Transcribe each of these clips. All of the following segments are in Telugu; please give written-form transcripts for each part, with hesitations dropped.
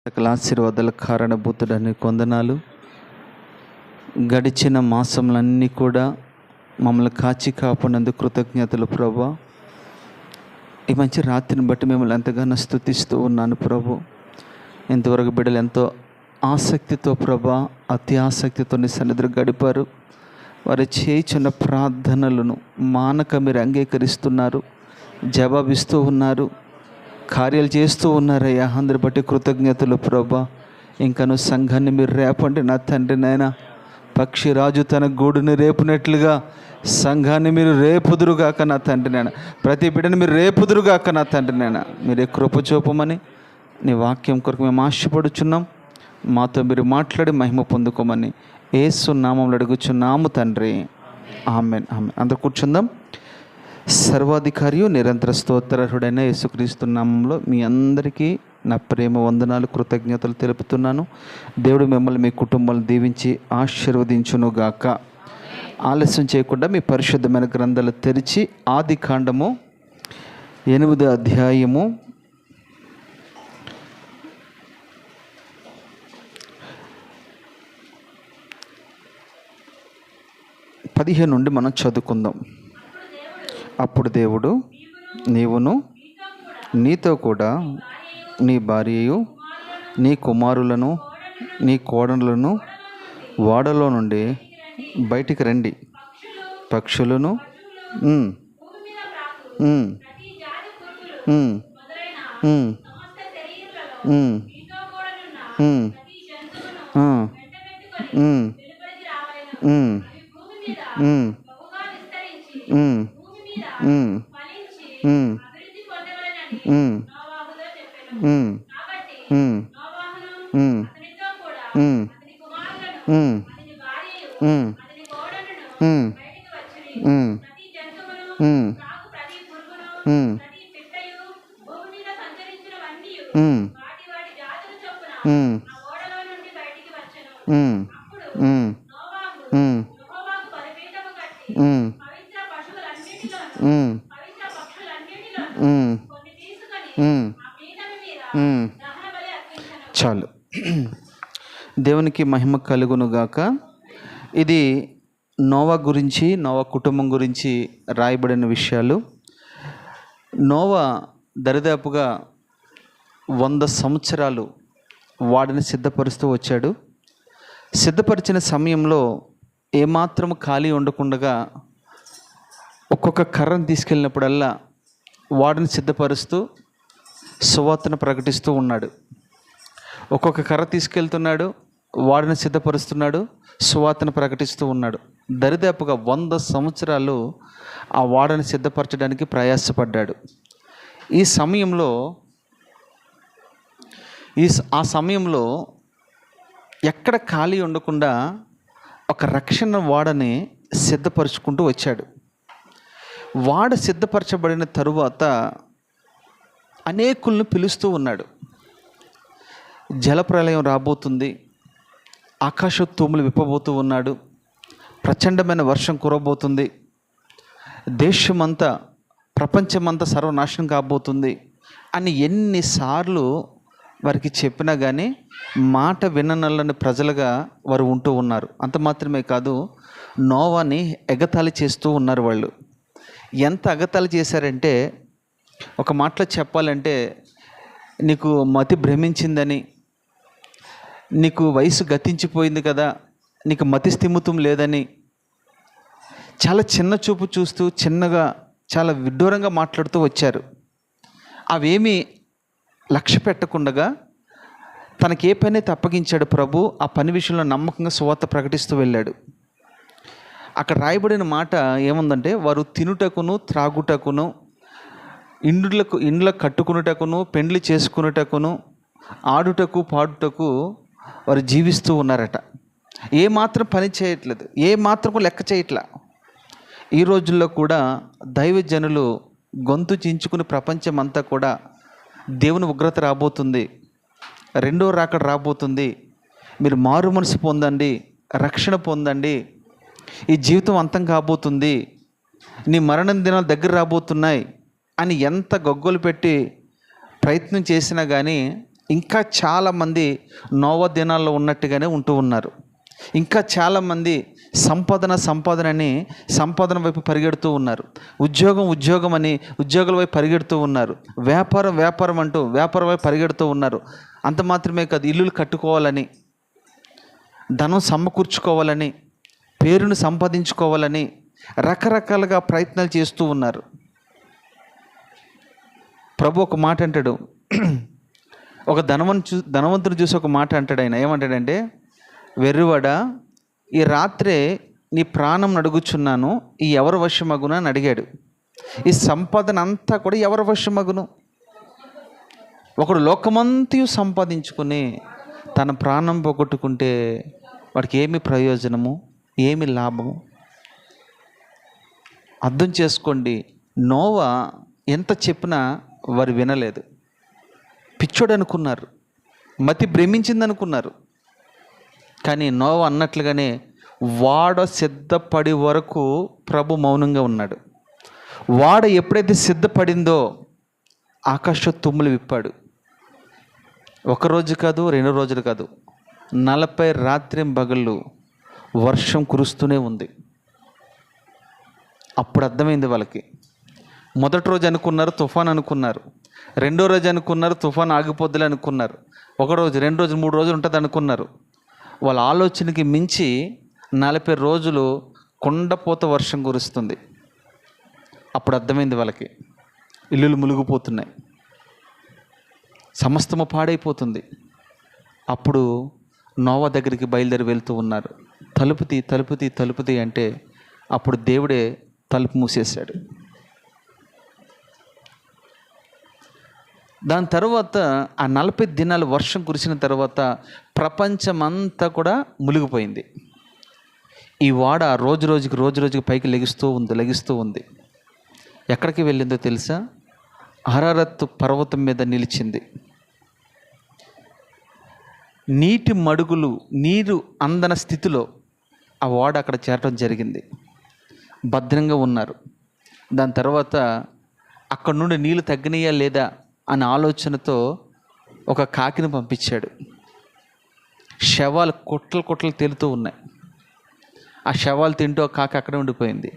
సకల ఆశీర్వాదాల కారణభూతుడని కొందనాలు. గడిచిన మాసములన్నీ కూడా మమ్మల్ని కాచి కాపాడినందుకు కృతజ్ఞతలు ప్రభా. ఈ మంచి రాత్రిని బట్టి మిమ్మల్ని ఎంతగానో స్తుతిస్తూ ఉన్నాను ప్రభు. ఇంతవరకు బిడ్డలు ఎంతో ఆసక్తితో ప్రభా, అతి ఆసక్తితో నీ సన్నిధిలో గడిపారు. వారు చేయుచున్న ప్రార్థనలను మానక మీరు అంగీకరిస్తున్నారు, జవాబిస్తూ ఉన్నారు, కార్యాలు చేస్తూ ఉన్నారయ్యా. అందరి బట్టి కృతజ్ఞతలు ప్రభా. ఇంకను సంఘాన్ని మీరు రేపండి నా తండ్రి. నాయన పక్షిరాజు తన గూడుని రేపునట్లుగా సంఘాన్ని మీరు రేపుదురుగాక నా తండ్రి. నాయన ప్రతి బిడ్డని మీరు రేపుదురుగాక నా తండ్రి. నాయన మీరే కృప చూపమని నీ వాక్యం కొరకు మేము ఆశపడుచున్నాం. మాతో మీరు మాట్లాడి మహిమ పొందుకోమని యేసు నామములో అడుగుచున్నాము తండ్రి. Amen amen. అందరూ కూర్చుందాం. సర్వాధికారియు నిరంతర స్తోత్రార్హుడైన యేసుక్రీస్తు నామంలో మీ అందరికీ నా ప్రేమ వందనాలు, కృతజ్ఞతలు తెలుపుతున్నాను. దేవుడు మిమ్మల్ని మీ కుటుంబాలను దీవించి ఆశీర్వదించునుగాక. ఆలస్యం చేయకుండా మీ పరిశుద్ధమైన గ్రంథాలు తెరిచి ఆదికాండము 8వ అధ్యాయము 15 నుండి మనం చదువుకుందాం. అప్పుడు దేవుడు నీవును నీతో కూడా నీ భార్యయు నీ కుమారులను నీ కోడళ్లను వాడలో నుండి బయటికి రండి. పక్షులను చాలు. దేవునికి మహిమ కలుగునుగాక. ఇది నోవా గురించి, నోవా కుటుంబం గురించి రాయబడిన విషయాలు. నోవా దరిదాపుగా 100 సంవత్సరాలు వాడిని సిద్ధపరుస్తూ వచ్చాడు. సిద్ధపరిచిన సమయంలో ఏమాత్రం ఖాళీ ఉండకుండా ఒక్కొక్క కర్రను తీసుకెళ్ళినప్పుడల్లా వాడిని సిద్ధపరుస్తూ సువార్తను ప్రకటిస్తూ ఉన్నాడు. ఒక్కొక్క కర్ర తీసుకెళ్తున్నాడు, వాడిని సిద్ధపరుస్తున్నాడు, సువార్తను ప్రకటిస్తూ ఉన్నాడు. దరిదాపుగా 100 సంవత్సరాలు ఆ వాడని సిద్ధపరచడానికి ప్రయాసపడ్డాడు. ఆ సమయంలో ఎక్కడ ఖాళీ ఉండకుండా ఒక రక్షణ వాడని సిద్ధపరుచుకుంటూ వచ్చాడు. వాడ సిద్ధపరచబడిన తరువాత అనేకులను పిలుస్తూ ఉన్నాడు. జలప్రలయం రాబోతుంది, ఆకాశ తూములు విప్పబోతూ ఉన్నాడు, ప్రచండమైన వర్షం కురవబోతుంది, దేశమంతా ప్రపంచమంతా సర్వనాశనం కాబోతుంది అని ఎన్నిసార్లు వారికి చెప్పినా కానీ మాట విననల్లని ప్రజలుగా వారు ఉంటూ ఉన్నారు. అంత మాత్రమే కాదు, నోవాని ఎగతాళి చేస్తూ ఉన్నారు. వాళ్ళు ఎంత ఎగతాళి చేశారంటే, ఒక మాటలో చెప్పాలంటే, నీకు మతి భ్రమించిందని, నీకు వయసు గతించిపోయింది కదా, నీకు మతి స్థిమితం లేదని చాలా చిన్న చూపు చూస్తూ చిన్నగా చాలా విడ్డూరంగా మాట్లాడుతూ వచ్చారు. అవేమీ లక్ష్య పెట్టకుండా తనకి ఏ పని అయితే అప్పగించాడు ప్రభు, ఆ పని విషయంలో నమ్మకంగా సువార్త ప్రకటిస్తూ వెళ్ళాడు. అక్కడ రాయబడిన మాట ఏముందంటే, వారు తినుటకును త్రాగుటకును ఇండ్ల కట్టుకునుటకును పెండ్లి చేసుకునుటకును ఆడుటకు పాడుటకు వారు జీవిస్తూ ఉన్నారట. ఏమాత్రం పని చేయట్లేదు, ఏమాత్రం లెక్క చేయట్లా. ఈ రోజుల్లో కూడా దైవజనులు గొంతు చించుకుని ప్రపంచం అంతా కూడా దేవుని ఉగ్రత రాబోతుంది, రెండో రాకడ రాబోతుంది, మీరు మారు మనసు పొందండి, రక్షణ పొందండి, ఈ జీవితం అంతం కాబోతుంది, నీ మరణం దినాలు దగ్గర రాబోతున్నాయి అని ఎంత గొగ్గోలు పెట్టి ప్రయత్నం చేసినా కానీ ఇంకా చాలామంది నోవా దినాల్లో ఉన్నట్టుగానే ఉంటూ ఉన్నారు. ఇంకా చాలామంది సంపాదన వైపు పరిగెడుతూ ఉన్నారు. ఉద్యోగం అని ఉద్యోగాల వైపు పరిగెడుతూ ఉన్నారు. వ్యాపారం అంటూ వ్యాపారం వైపు పరిగెడుతూ ఉన్నారు. అంత మాత్రమే కాదు, ఇల్లులు కట్టుకోవాలని, ధనం సమకూర్చుకోవాలని, పేరును సంపాదించుకోవాలని రకరకాలుగా ప్రయత్నాలు చేస్తూ ఉన్నారు. ప్రభు ఒక మాట అంటాడు, ఒక ధనవంతుడు చూసి ఒక మాట అంటాడు. ఆయన ఏమంటాడంటే, వెర్రివాడా, ఈ రాత్రే నీ ప్రాణం అడుగుచున్నాను, ఈ ఎవరి వశమగును అని అడిగాడు. ఈ సంపాదన అంతా కూడా ఎవరి వశమగును? ఒకడు లోకమంతయు సంపాదించుకుని తన ప్రాణం పోగొట్టుకుంటే వాడికి ఏమి ప్రయోజనము, ఏమి లాభము? అర్థం చేసుకోండి. నోవా ఎంత చెప్పినా వారు వినలేదు. పిచ్చోడు అనుకున్నారు, మతి భ్రమించింది అనుకున్నారు. కానీ నోవా అన్నట్లుగానే వాడ సిద్ధపడి వరకు ప్రభు మౌనంగా ఉన్నాడు. వాడ ఎప్పుడైతే సిద్ధపడిందో ఆకాశ తుమ్ములు విప్పాడు. ఒకరోజు కాదు, 2 రోజులు కాదు, 40 రాత్రింబగళ్ళు వర్షం కురుస్తూనే ఉంది. అప్పుడు అర్థమైంది వాళ్ళకి. మొదటి రోజు అనుకున్నారు తుఫాన్ అనుకున్నారు, రెండో రోజు అనుకున్నారు తుఫాన్ ఆగిపోద్దులే అనుకున్నారు, 1 రోజు 2 రోజులు 3 రోజులు ఉంటుంది అనుకున్నారు. వాళ్ళ ఆలోచనకి మించి 40 రోజులు కొండపోత వర్షం కురుస్తుంది. అప్పుడు అర్థమైంది వాళ్ళకి, ఇల్లులు మునిగిపోతున్నాయి, సమస్తము పాడైపోతుంది. అప్పుడు నోవా దగ్గరికి బయలుదేరి వెళ్తూ ఉన్నారు. తలుపు తీ అంటే అప్పుడు దేవుడే తలుపు మూసేశాడు. దాని తర్వాత ఆ 40 దినాలు వర్షం కురిసిన తర్వాత ప్రపంచమంతా కూడా మునిగిపోయింది. ఈ వాడ రోజు రోజుకి పైకి లెగిస్తూ ఉంది. ఎక్కడికి వెళ్ళిందో తెలుసా? అరారత్ పర్వతం మీద నిలిచింది. నీటి మడుగులు, నీరు అందన స్థితిలో ఆ వాడ అక్కడ చేరటం జరిగింది. భద్రంగా ఉన్నారు. దాని తర్వాత అక్కడ నుండి నీళ్ళు తగ్గినాయా లేదా అనే ఆలోచనతో ఒక కాకిని పంపించాడు. శవాలు కొట్టలు తేలుతూ ఉన్నాయి. ఆ శవాలు తింటూ ఆ కాకి అక్కడే ఉండిపోయింది.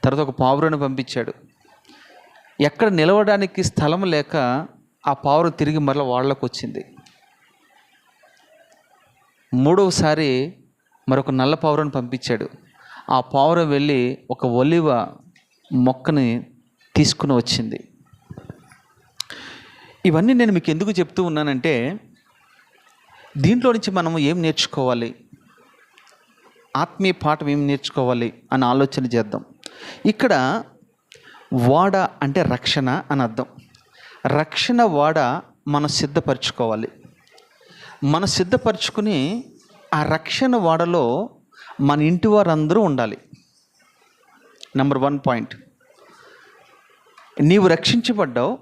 తర్వాత ఒక పావురాన్ని పంపించాడు. ఎక్కడ నిలవడానికి స్థలం లేక ఆ పావురం తిరిగి మరలా వాళ్ళకు వచ్చింది. 3వసారి మరొక నల్ల పావురాన్ని పంపించాడు. ఆ పావురం వెళ్ళి ఒక ఒలివ మొక్కని తీసుకుని వచ్చింది. ఇవన్నీ నేను మీకు ఎందుకు చెప్తూ ఉన్నానంటే, దీంట్లో నుంచి మనం ఏం నేర్చుకోవాలి, ఆత్మీయ పాఠం ఏం నేర్చుకోవాలి అని ఆలోచన చేద్దాం. ఇక్కడ వాడ అంటే రక్షణ అని అర్థం. రక్షణ వాడ మనం సిద్ధపరచుకోవాలి. మనం సిద్ధపరచుకుని ఆ రక్షణ వాడలో మన ఇంటి వారందరూ ఉండాలి. నెంబర్ 1 పాయింట్, నీవు రక్షించబడ్డావు,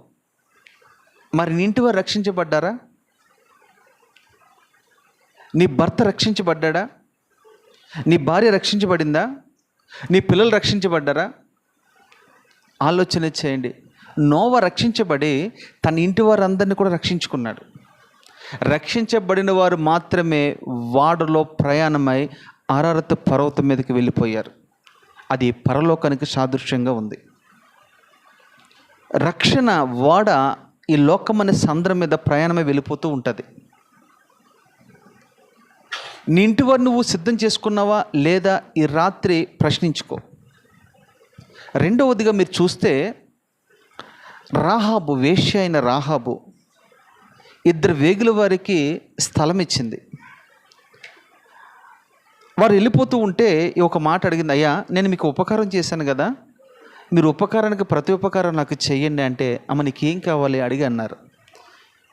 మరి నీ ఇంటి వారు రక్షించబడ్డారా? నీ భర్త రక్షించబడ్డా? నీ భార్య రక్షించబడిందా? నీ పిల్లలు రక్షించబడ్డారా? ఆలోచన చేయండి. నోవా రక్షించబడి తన ఇంటి వారందరినీ కూడా రక్షించుకున్నాడు. రక్షించబడిన వారు మాత్రమే వాడలో ప్రయాణమై అరారత్ పర్వతం మీదకి వెళ్ళిపోయారు. అది పరలోకానికి సాదృశ్యంగా ఉంది. రక్షణ వాడ ఈ లోకమనే సంద్రం మీద ప్రయాణమై వెళ్ళిపోతూ ఉంటుంది. నీ ఇంటి వారు నువ్వు సిద్ధం చేసుకున్నావా లేదా ఈ రాత్రి ప్రశ్నించుకో. రెండవదిగా మీరు చూస్తే, రాహాబు, వేశ్య అయిన రాహాబు 2 వేగుల వారికి స్థలం ఇచ్చింది. వారు వెళ్ళిపోతూ ఉంటే ఒక మాట అడిగింది, అయ్యా నేను మీకు ఉపకారం చేశాను కదా, మీరు ఉపకారానికి ప్రతి ఉపకారం నాకు చెయ్యండి అంటే, అమ్మ నీకేం కావాలి అడిగి అన్నారు.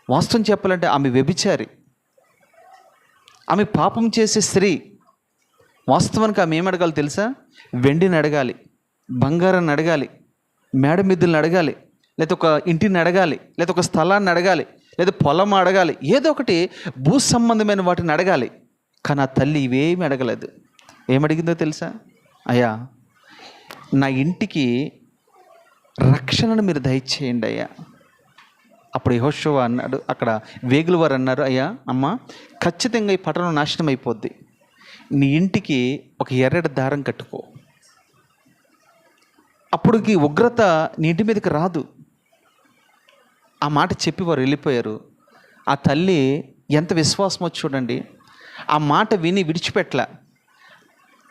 వాస్తవం చెప్పాలంటే ఆమె వ్యభిచారి, ఆమె పాపం చేసే స్త్రీ. వాస్తవానికి ఆమె ఏం అడగాలి తెలుసా? వెండిని అడగాలి, బంగారాన్ని అడగాలి, మేడమిద్దులను అడగాలి, లేదా ఒక ఇంటిని అడగాలి, లేదా ఒక స్థలాన్ని అడగాలి, లేదా పొలం అడగాలి, ఏదో ఒకటి భూ సంబంధమైన వాటిని అడగాలి. కానీ ఆ తల్లి ఇవేమి అడగలేదు. ఏమడిగిందో తెలుసా? అయ్యా నా ఇంటికి రక్షణను మీరు దయచేయండి అయ్యా. అప్పుడు యెహోషువ అన్నాడు, అక్కడ వేగుల వారు అన్నారు, అయ్యా అమ్మ, ఖచ్చితంగా ఈ పట్టణం నాశనం అయిపోద్ది, నీ ఇంటికి ఒక ఎర్రటి దారం కట్టుకో, అప్పుడుకి ఉగ్రత నీ ఇంటి మీదకి రాదు. ఆ మాట చెప్పి వారు వెళ్ళిపోయారు. ఆ తల్లి ఎంత విశ్వాసమో చూడండి. ఆ మాట విని విడిచిపెట్టల,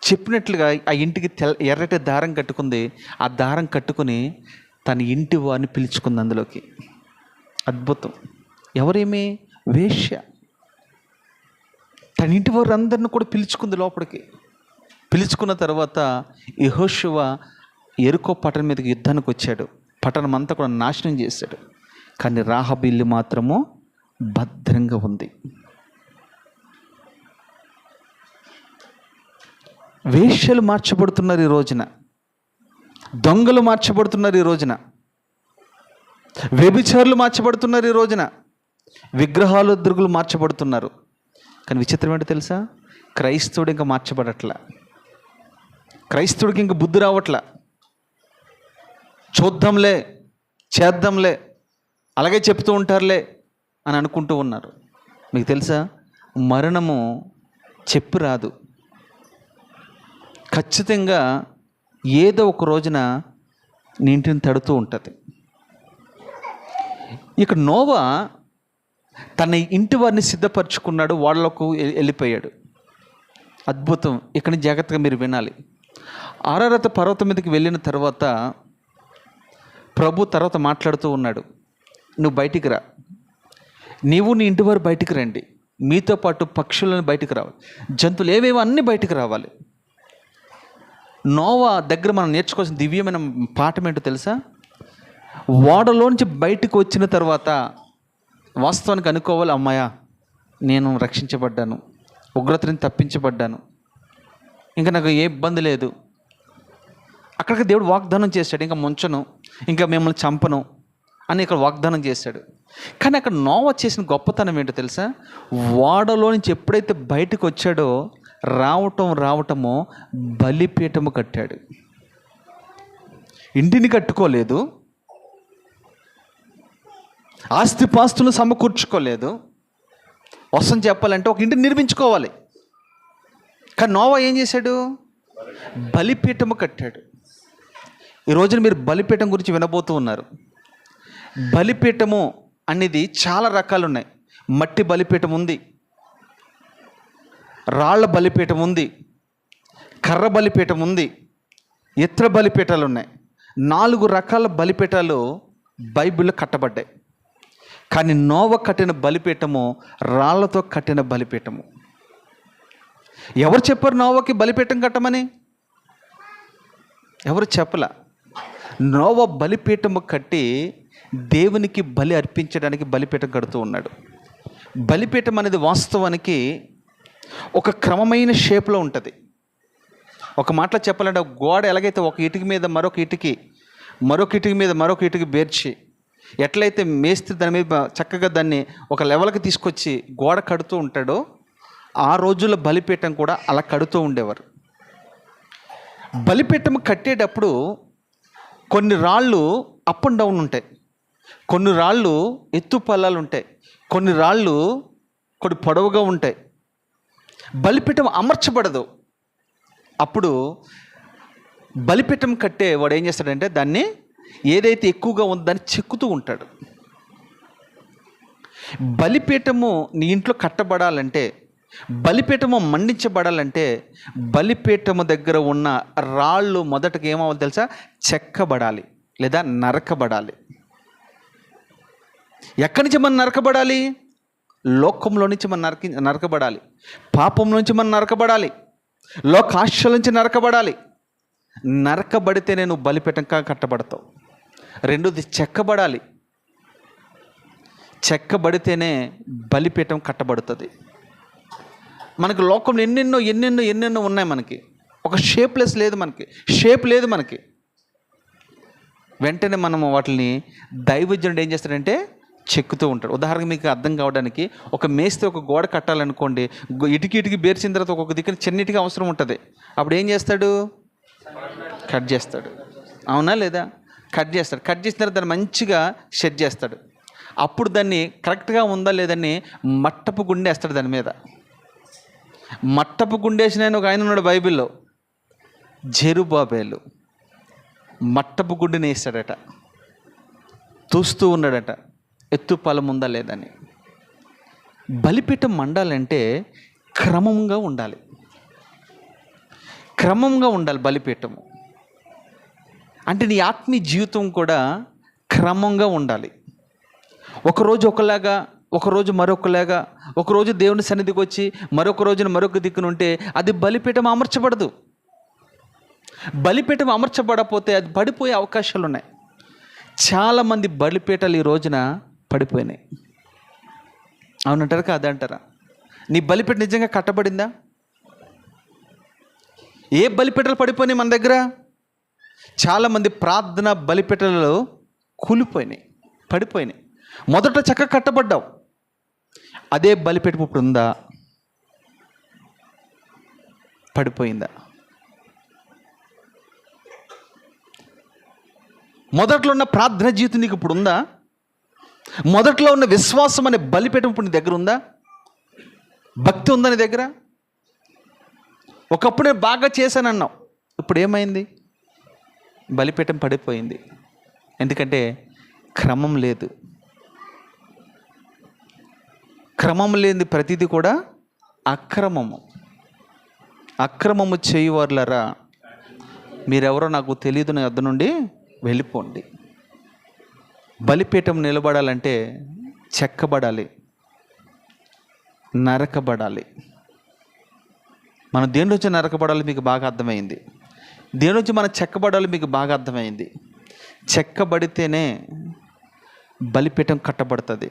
చెప్పినట్లుగా ఆ ఇంటికి ఎర్రటి దారం కట్టుకుంది. ఆ దారం కట్టుకుని తన ఇంటి వారిని పిలుచుకుంది అందులోకి. అద్భుతం. ఎవరేమి? వేశ్య. తన ఇంటి వారు అందరిని కూడా పిలుచుకుంది లోపలికి. పిలుచుకున్న తర్వాత యెహోషువ యెరికో పట్టణం మీదకి యుద్ధానికి వచ్చాడు. పట్టణం అంతా కూడా నాశనం చేశాడు. కానీ రాహాబు ఇల్లు మాత్రము భద్రంగా ఉంది. వేశ్యలు మార్చబడుతున్నారు ఈ రోజున, దొంగలు మార్చబడుతున్నారు ఈ రోజున, వ్యభిచారులు మార్చబడుతున్నారు ఈ రోజున, విగ్రహాలు దుర్గులు మార్చబడుతున్నారు. కానీ విచిత్రం ఏంటో తెలుసా? క్రైస్తవుడు ఇంకా మార్చబడట్లా. క్రైస్తవుడికి ఇంకా బుద్ధి రావట్లా. చూద్దాంలే, చేద్దాంలే, అలాగే చెప్తూ ఉంటారులే అని అనుకుంటూ ఉన్నారు. మీకు తెలుసా, మరణము చెప్పి రాదు. ఖచ్చితంగా ఏదో ఒక రోజున నీ ఇంటిని తడుతూ ఉంటుంది. ఇక నోవా తన ఇంటి వారిని సిద్ధపరచుకున్నాడు, వాళ్ళకు వెళ్ళిపోయాడు. అద్భుతం. ఇక్కడ జాగ్రత్తగా మీరు వినాలి. ఆరారత పర్వతం మీదకి వెళ్ళిన తర్వాత ప్రభు తర్వాత మాట్లాడుతూ ఉన్నాడు, నువ్వు బయటికి రా, నీవు నీ ఇంటి వారు బయటికి రండి, మీతో పాటు పక్షులను బయటికి రావాలి, జంతువులు ఏవేవో అన్నీ బయటికి రావాలి. నోవా దగ్గర మనం నేర్చుకోవాల్సిన దివ్యమైన పాఠం ఏంటో తెలుసా? ఓడలోంచి బయటకు వచ్చిన తర్వాత వాస్తవానికి అనుకోవాలి, అమ్మాయ నేను రక్షించబడ్డాను, ఉగ్రతని తప్పించబడ్డాను, ఇంకా నాకు ఏ ఇబ్బంది లేదు. అక్కడికి దేవుడు వాగ్దానం చేశాడు, ఇంకా ముంచను, ఇంకా మిమ్మల్ని చంపను అని ఇక్కడ వాగ్దానం చేశాడు. కానీ అక్కడ నోవా చేసిన గొప్పతనం ఏంటో తెలుసా? ఓడలో నుంచి ఎప్పుడైతే బయటకు వచ్చాడో రావటము బలిపీఠము కట్టాడు. ఇంటిని కట్టుకోలేదు, ఆస్తిపాస్తులు సమకూర్చుకోలేదు. వసం చెప్పాలంటే ఒక ఇంటిని నిర్మించుకోవాలి. కానీ నోవా ఏం చేశాడు? బలిపీఠము కట్టాడు. ఈ రోజున మీరు బలిపీఠం గురించి వినబోతూ ఉన్నారు. బలిపీఠము అనేది చాలా రకాలు ఉన్నాయి. మట్టి బలిపీఠం ఉంది, రాళ్ల బలిపీఠం ఉంది, కర్ర బలిపీఠం ఉంది, ఇతర బలిపీఠాలు ఉన్నాయి. 4 రకాల బలిపీఠాలు బైబిల్లో కట్టబడ్డాయి. కానీ నోవా కట్టిన బలిపీఠము రాళ్లతో కట్టిన బలిపీఠము. ఎవరు చెప్పారు నోవాకి బలిపీఠం కట్టమని? ఎవరు చెప్పలా. నోవా బలిపీఠము కట్టి దేవునికి బలి అర్పించడానికి బలిపీఠం కడుతూ ఉన్నాడు. బలిపీఠం అనేది వాస్తవానికి ఒక క్రమమైన షేప్లో ఉంటుంది. ఒక మాటలో చెప్పాలంటే గోడ ఎలాగైతే ఒక ఇటుక మీద మరొక ఇటుక మీద మరొక ఇటుక బేర్చి ఎట్లయితే మేస్త్రి దాని మీద చక్కగా దాన్ని ఒక లెవెల్కి తీసుకొచ్చి గోడ కడుతూ ఉంటాడో, ఆ రోజుల్లో బలిపీఠం కూడా అలా కడుతూ ఉండేవారు. బలిపీఠం కట్టేటప్పుడు కొన్ని రాళ్ళు అప్ అండ్ డౌన్ ఉంటాయి, కొన్ని రాళ్ళు ఎత్తు పల్లాలు ఉంటాయి, కొన్ని రాళ్ళు కొన్ని పొడవుగా ఉంటాయి. బలిపీఠం అమర్చబడదు. అప్పుడు బలిపీఠం కట్టే వాడు ఏం చేస్తాడంటే దాన్ని ఏదైతే ఎక్కువగా ఉందో దాన్ని చెక్కుతూ ఉంటాడు. బలిపీఠము నీ ఇంట్లో కట్టబడాలంటే, బలిపీఠము మండించబడాలంటే బలిపీఠము దగ్గర ఉన్న రాళ్ళు మొదటగా ఏమవ్వాలి తెలుసా? చెక్కబడాలి లేదా నరకబడాలి. ఎక్కడి నుంచి మనం నరకబడాలి? లోకంలో నుంచి మనం నరకబడాలి, పాపం నుంచి మనం నరకబడాలి, లోకాశల నుంచి నరకబడాలి. నరకబడితేనే నువ్వు బలిపీఠం కట్టబడతావు. రెండోది చెక్కబడాలి, చెక్కబడితేనే బలిపీఠం కట్టబడుతుంది. మనకు లోకంలో ఎన్నెన్నో ఉన్నాయి. మనకి ఒక షేప్లెస్ లేదు, షేప్ లేదు మనకి. వెంటనే మనము వాటిని దైవజనుడు ఏం చేస్తాడంటే చెక్కుతూ ఉంటాడు. ఉదాహరణకు మీకు అర్థం కావడానికి, ఒక మేస్త్రి ఒక గోడ కట్టాలనుకోండి, ఇటుకి బేర్చిన తర్వాత ఒక్కొక్క దిక్కున చిన్నిటిగా అవసరం ఉంటుంది. అప్పుడు ఏం చేస్తాడు? కట్ చేస్తాడు. అవునా లేదా? కట్ చేస్తాడు. కట్ చేసిన తర్వాత దాన్ని మంచిగా సెట్ చేస్తాడు. అప్పుడు దాన్ని కరెక్ట్గా ఉందా లేదని మట్టపు గుండె వేస్తాడు దాని మీద. మట్టపు గుండేసిన ఒక ఆయన ఉన్నాడు బైబిల్లో, జెరుబాబేలు. మట్టపు గుండెని వేస్తాడట, చూస్తూ ఉన్నాడట ఎత్తు ఫలం ఉందా లేదని. బలిపీఠం మండాలంటే క్రమంగా ఉండాలి, క్రమంగా ఉండాలి బలిపీఠము అంటే. నీ ఆత్మీయ జీవితం కూడా క్రమంగా ఉండాలి. ఒకరోజు ఒకలాగా, ఒకరోజు మరొకలాగా, ఒకరోజు దేవుని సన్నిధికి వచ్చి మరొక రోజున మరొక దిక్కున ఉంటే అది బలిపీఠం అమర్చబడదు. బలిపీఠం అమర్చబడకపోతే అది పడిపోయే అవకాశాలు ఉన్నాయి. చాలామంది బలిపీఠాలు ఈ రోజున పడిపోయినాయి. అవునంటారా కాదంటారా? నీ బలిపీఠం నిజంగా కట్టబడిందా? ఏ బలిపీఠాలు పడిపోయినాయి మన దగ్గర? చాలామంది ప్రార్థన బలిపీఠాలలో కూలిపోయినాయి, పడిపోయినాయి. మొదట చక్కగా కట్టబడ్డావు, అదే బలిపీఠం ఇప్పుడు ఉందా? పడిపోయిందా? మొదట్లో ఉన్న ప్రార్థన జీవితం నీకు ఇప్పుడు ఉందా? మొదట్లో ఉన్న విశ్వాసం అనే బలిపీఠం ఇప్పుడు నీ దగ్గర ఉందా? భక్తి ఉందా నీ దగ్గర? ఒకప్పుడు నేను బాగా చేశానన్నావు, ఇప్పుడు ఏమైంది? బలిపీఠం పడిపోయింది. ఎందుకంటే క్రమం లేదు. క్రమం లేని ప్రతిదీ కూడా అక్రమము. అక్రమము చేయువారులరా మీరెవరో నాకు తెలియదు, నా వద్ద నుండి వెళ్ళిపోండి. బలిపీఠం నిలబడాలంటే చెక్కబడాలి, నరకబడాలి. మనం దేని నుంచి నరకబడాలి మీకు బాగా అర్థమైంది. దేని నుంచి మనం చెక్కబడాలి మీకు బాగా అర్థమైంది. చెక్కబడితేనే బలిపీఠం కట్టబడుతుంది.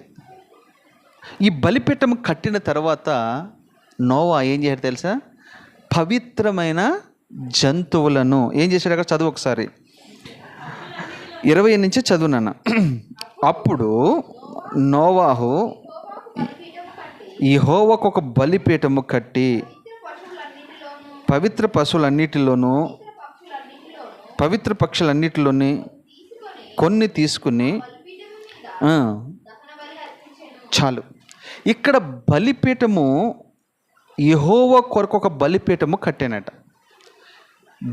ఈ బలిపీఠం కట్టిన తర్వాత నోవా ఏం చేశాడు తెలుసా? పవిత్రమైన జంతువులను ఏం చేశాడు? అక్కడ చదువు ఒకసారి, 20 నుంచి చదువునన్న. అప్పుడు నోవాహు యెహోవాకు ఒక బలిపీఠము కట్టి పవిత్ర పశువులన్నిటిలోనూ పవిత్ర పక్షులన్నిటిలోని కొన్ని తీసుకుని, చాలు. ఇక్కడ బలిపీఠము యెహోవా కొరకు ఒక బలిపీఠము కట్టానట.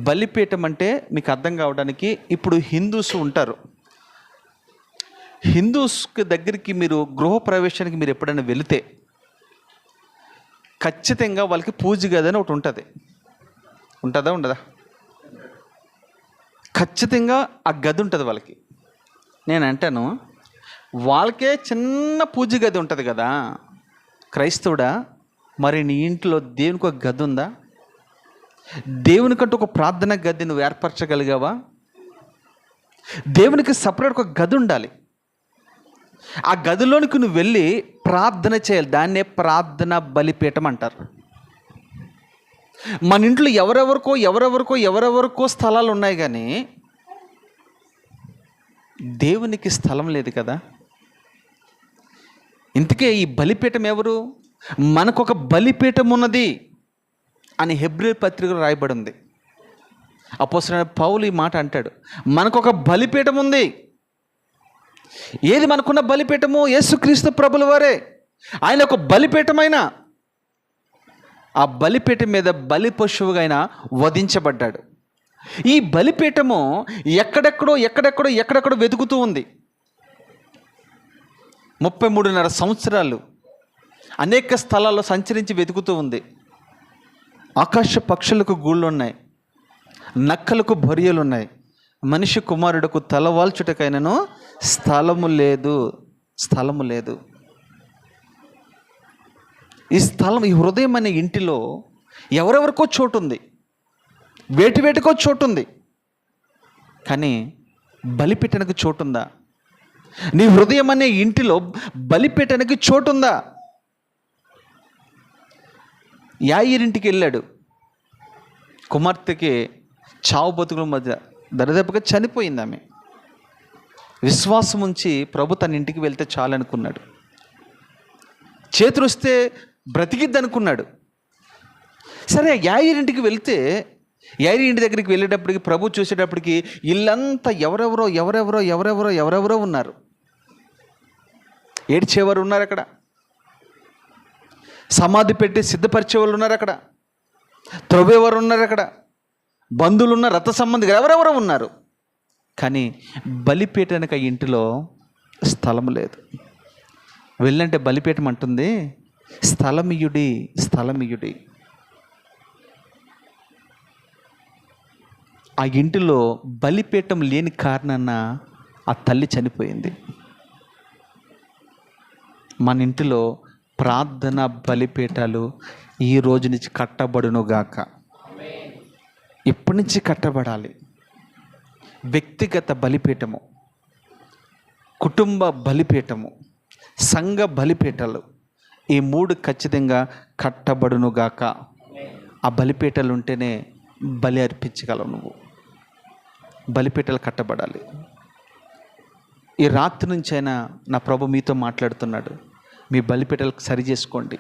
బలిపీఠం అంటే మీకు అర్థం కావడానికి, ఇప్పుడు హిందూస్ ఉంటారు, హిందూస్కి దగ్గరికి మీరు గృహప్రవేశానికి మీరు ఎప్పుడైనా వెళితే ఖచ్చితంగా వాళ్ళకి పూజ గది అని ఒకటి ఉంటుంది. ఉంటుందా ఉండదా? ఖచ్చితంగా ఆ గది ఉంటుంది వాళ్ళకి. నేను అంటాను, వాళ్ళకే చిన్న పూజ గది ఉంటుంది కదా. క్రైస్తవుడా, మరి నీ ఇంట్లో దేవునికి ఒక గది ఉందా? దేవునికంటూ ఒక ప్రార్థన గది నువ్వు ఏర్పరచగలిగావా? దేవునికి సపరేట్ ఒక గది ఉండాలి. ఆ గదిలోనికి నువ్వు వెళ్ళి ప్రార్థన చేయాలి. దాన్నే ప్రార్థన బలిపీఠం అంటారు. మన ఇంట్లో ఎవరెవరికో స్థలాలు ఉన్నాయి, కానీ దేవునికి స్థలం లేదు కదా. ఇంతకే ఈ బలిపీఠం ఎవరు? మనకొక బలిపీఠం ఉన్నది అని హెబ్రీ పత్రికలో రాయబడి ఉంది. అపోస్తలుడైన పౌలు ఈ మాట అంటాడు, మనకొక బలిపీఠం ఉంది. ఏది మనకున్న బలిపీఠము? యేసుక్రీస్తు ప్రభుల వారే. ఆయన ఒక బలిపీఠమైన, ఆ బలిపీఠం మీద బలి పశువుగా ఆయన వధించబడ్డాడు. ఈ బలిపీఠము ఎక్కడెక్కడో వెతుకుతూ ఉంది. 33.5 సంవత్సరాలు అనేక స్థలాల్లో సంచరించి వెతుకుతూ ఉంది. ఆకాశ పక్షులకు గూళ్ళు ఉన్నాయి, నక్కలకు బొరియలు ఉన్నాయి, మనిషి కుమారుడుకు తలవాల్చుటకైనను స్థలము లేదు. ఈ స్థలం, ఈ హృదయం అనే ఇంటిలో ఎవరెవరికో చోటు ఉంది, వేటికో చోటు ఉంది, కానీ బలిపీఠానికి చోటు ఉందా? నీ హృదయం అనే ఇంటిలో బలిపీఠానికి చోటు ఉందా? యాయిరింటికి వెళ్ళాడు, కుమార్తెకి చావు బతుకుల మధ్య దరిదాపుగా చనిపోయింది ఆమె. విశ్వాసం ఉంచి ప్రభు తన ఇంటికి వెళ్తే చాలనుకున్నాడు. చేతులు వస్తే బ్రతికిద్ది అనుకున్నాడు. సరే, యాయిరింటికి వెళ్తే యాయిరి ఇంటి దగ్గరికి వెళ్ళేటప్పటికి ప్రభు చూసేటప్పటికి ఇల్లంతా ఎవరెవరో ఉన్నారు. ఏడ్చేవారు ఉన్నారు అక్కడ, సమాధి పెట్టి సిద్ధపరిచేవాళ్ళు ఉన్నారు అక్కడ, త్రవ్వేవారు ఉన్నారు అక్కడ, బంధువులు ఉన్నారు, రథ సంబంధికులు ఎవరెవరో ఉన్నారు. కానీ బలిపీఠానికి ఆ ఇంటిలో స్థలం లేదు. వెళ్ళంటే బలిపీఠం అంటుంది, స్థలమియుడి, స్థలమియుడి. ఆ ఇంటిలో బలిపీఠం లేని కారణాన ఆ తల్లి చనిపోయింది. మన ఇంటిలో ప్రార్థన బలిపీఠాలు ఈ రోజు నుంచి కట్టబడునుగాక. ఇప్పటి నుంచి కట్టబడాలి. వ్యక్తిగత బలిపీఠము, కుటుంబ బలిపీఠము, సంఘ బలిపీఠాలు, ఈ 3 ఖచ్చితంగా కట్టబడునుగాక. ఆ బలిపీఠాలు ఉంటేనే బలి అర్పించగలవు నువ్వు. బలిపీఠాలు కట్టబడాలి. ఈ రాత్రి నుంచైనా నా ప్రభు మీతో మాట్లాడుతున్నాడు. మీ బలిపీఠాలకు సరి చేసుకోండి,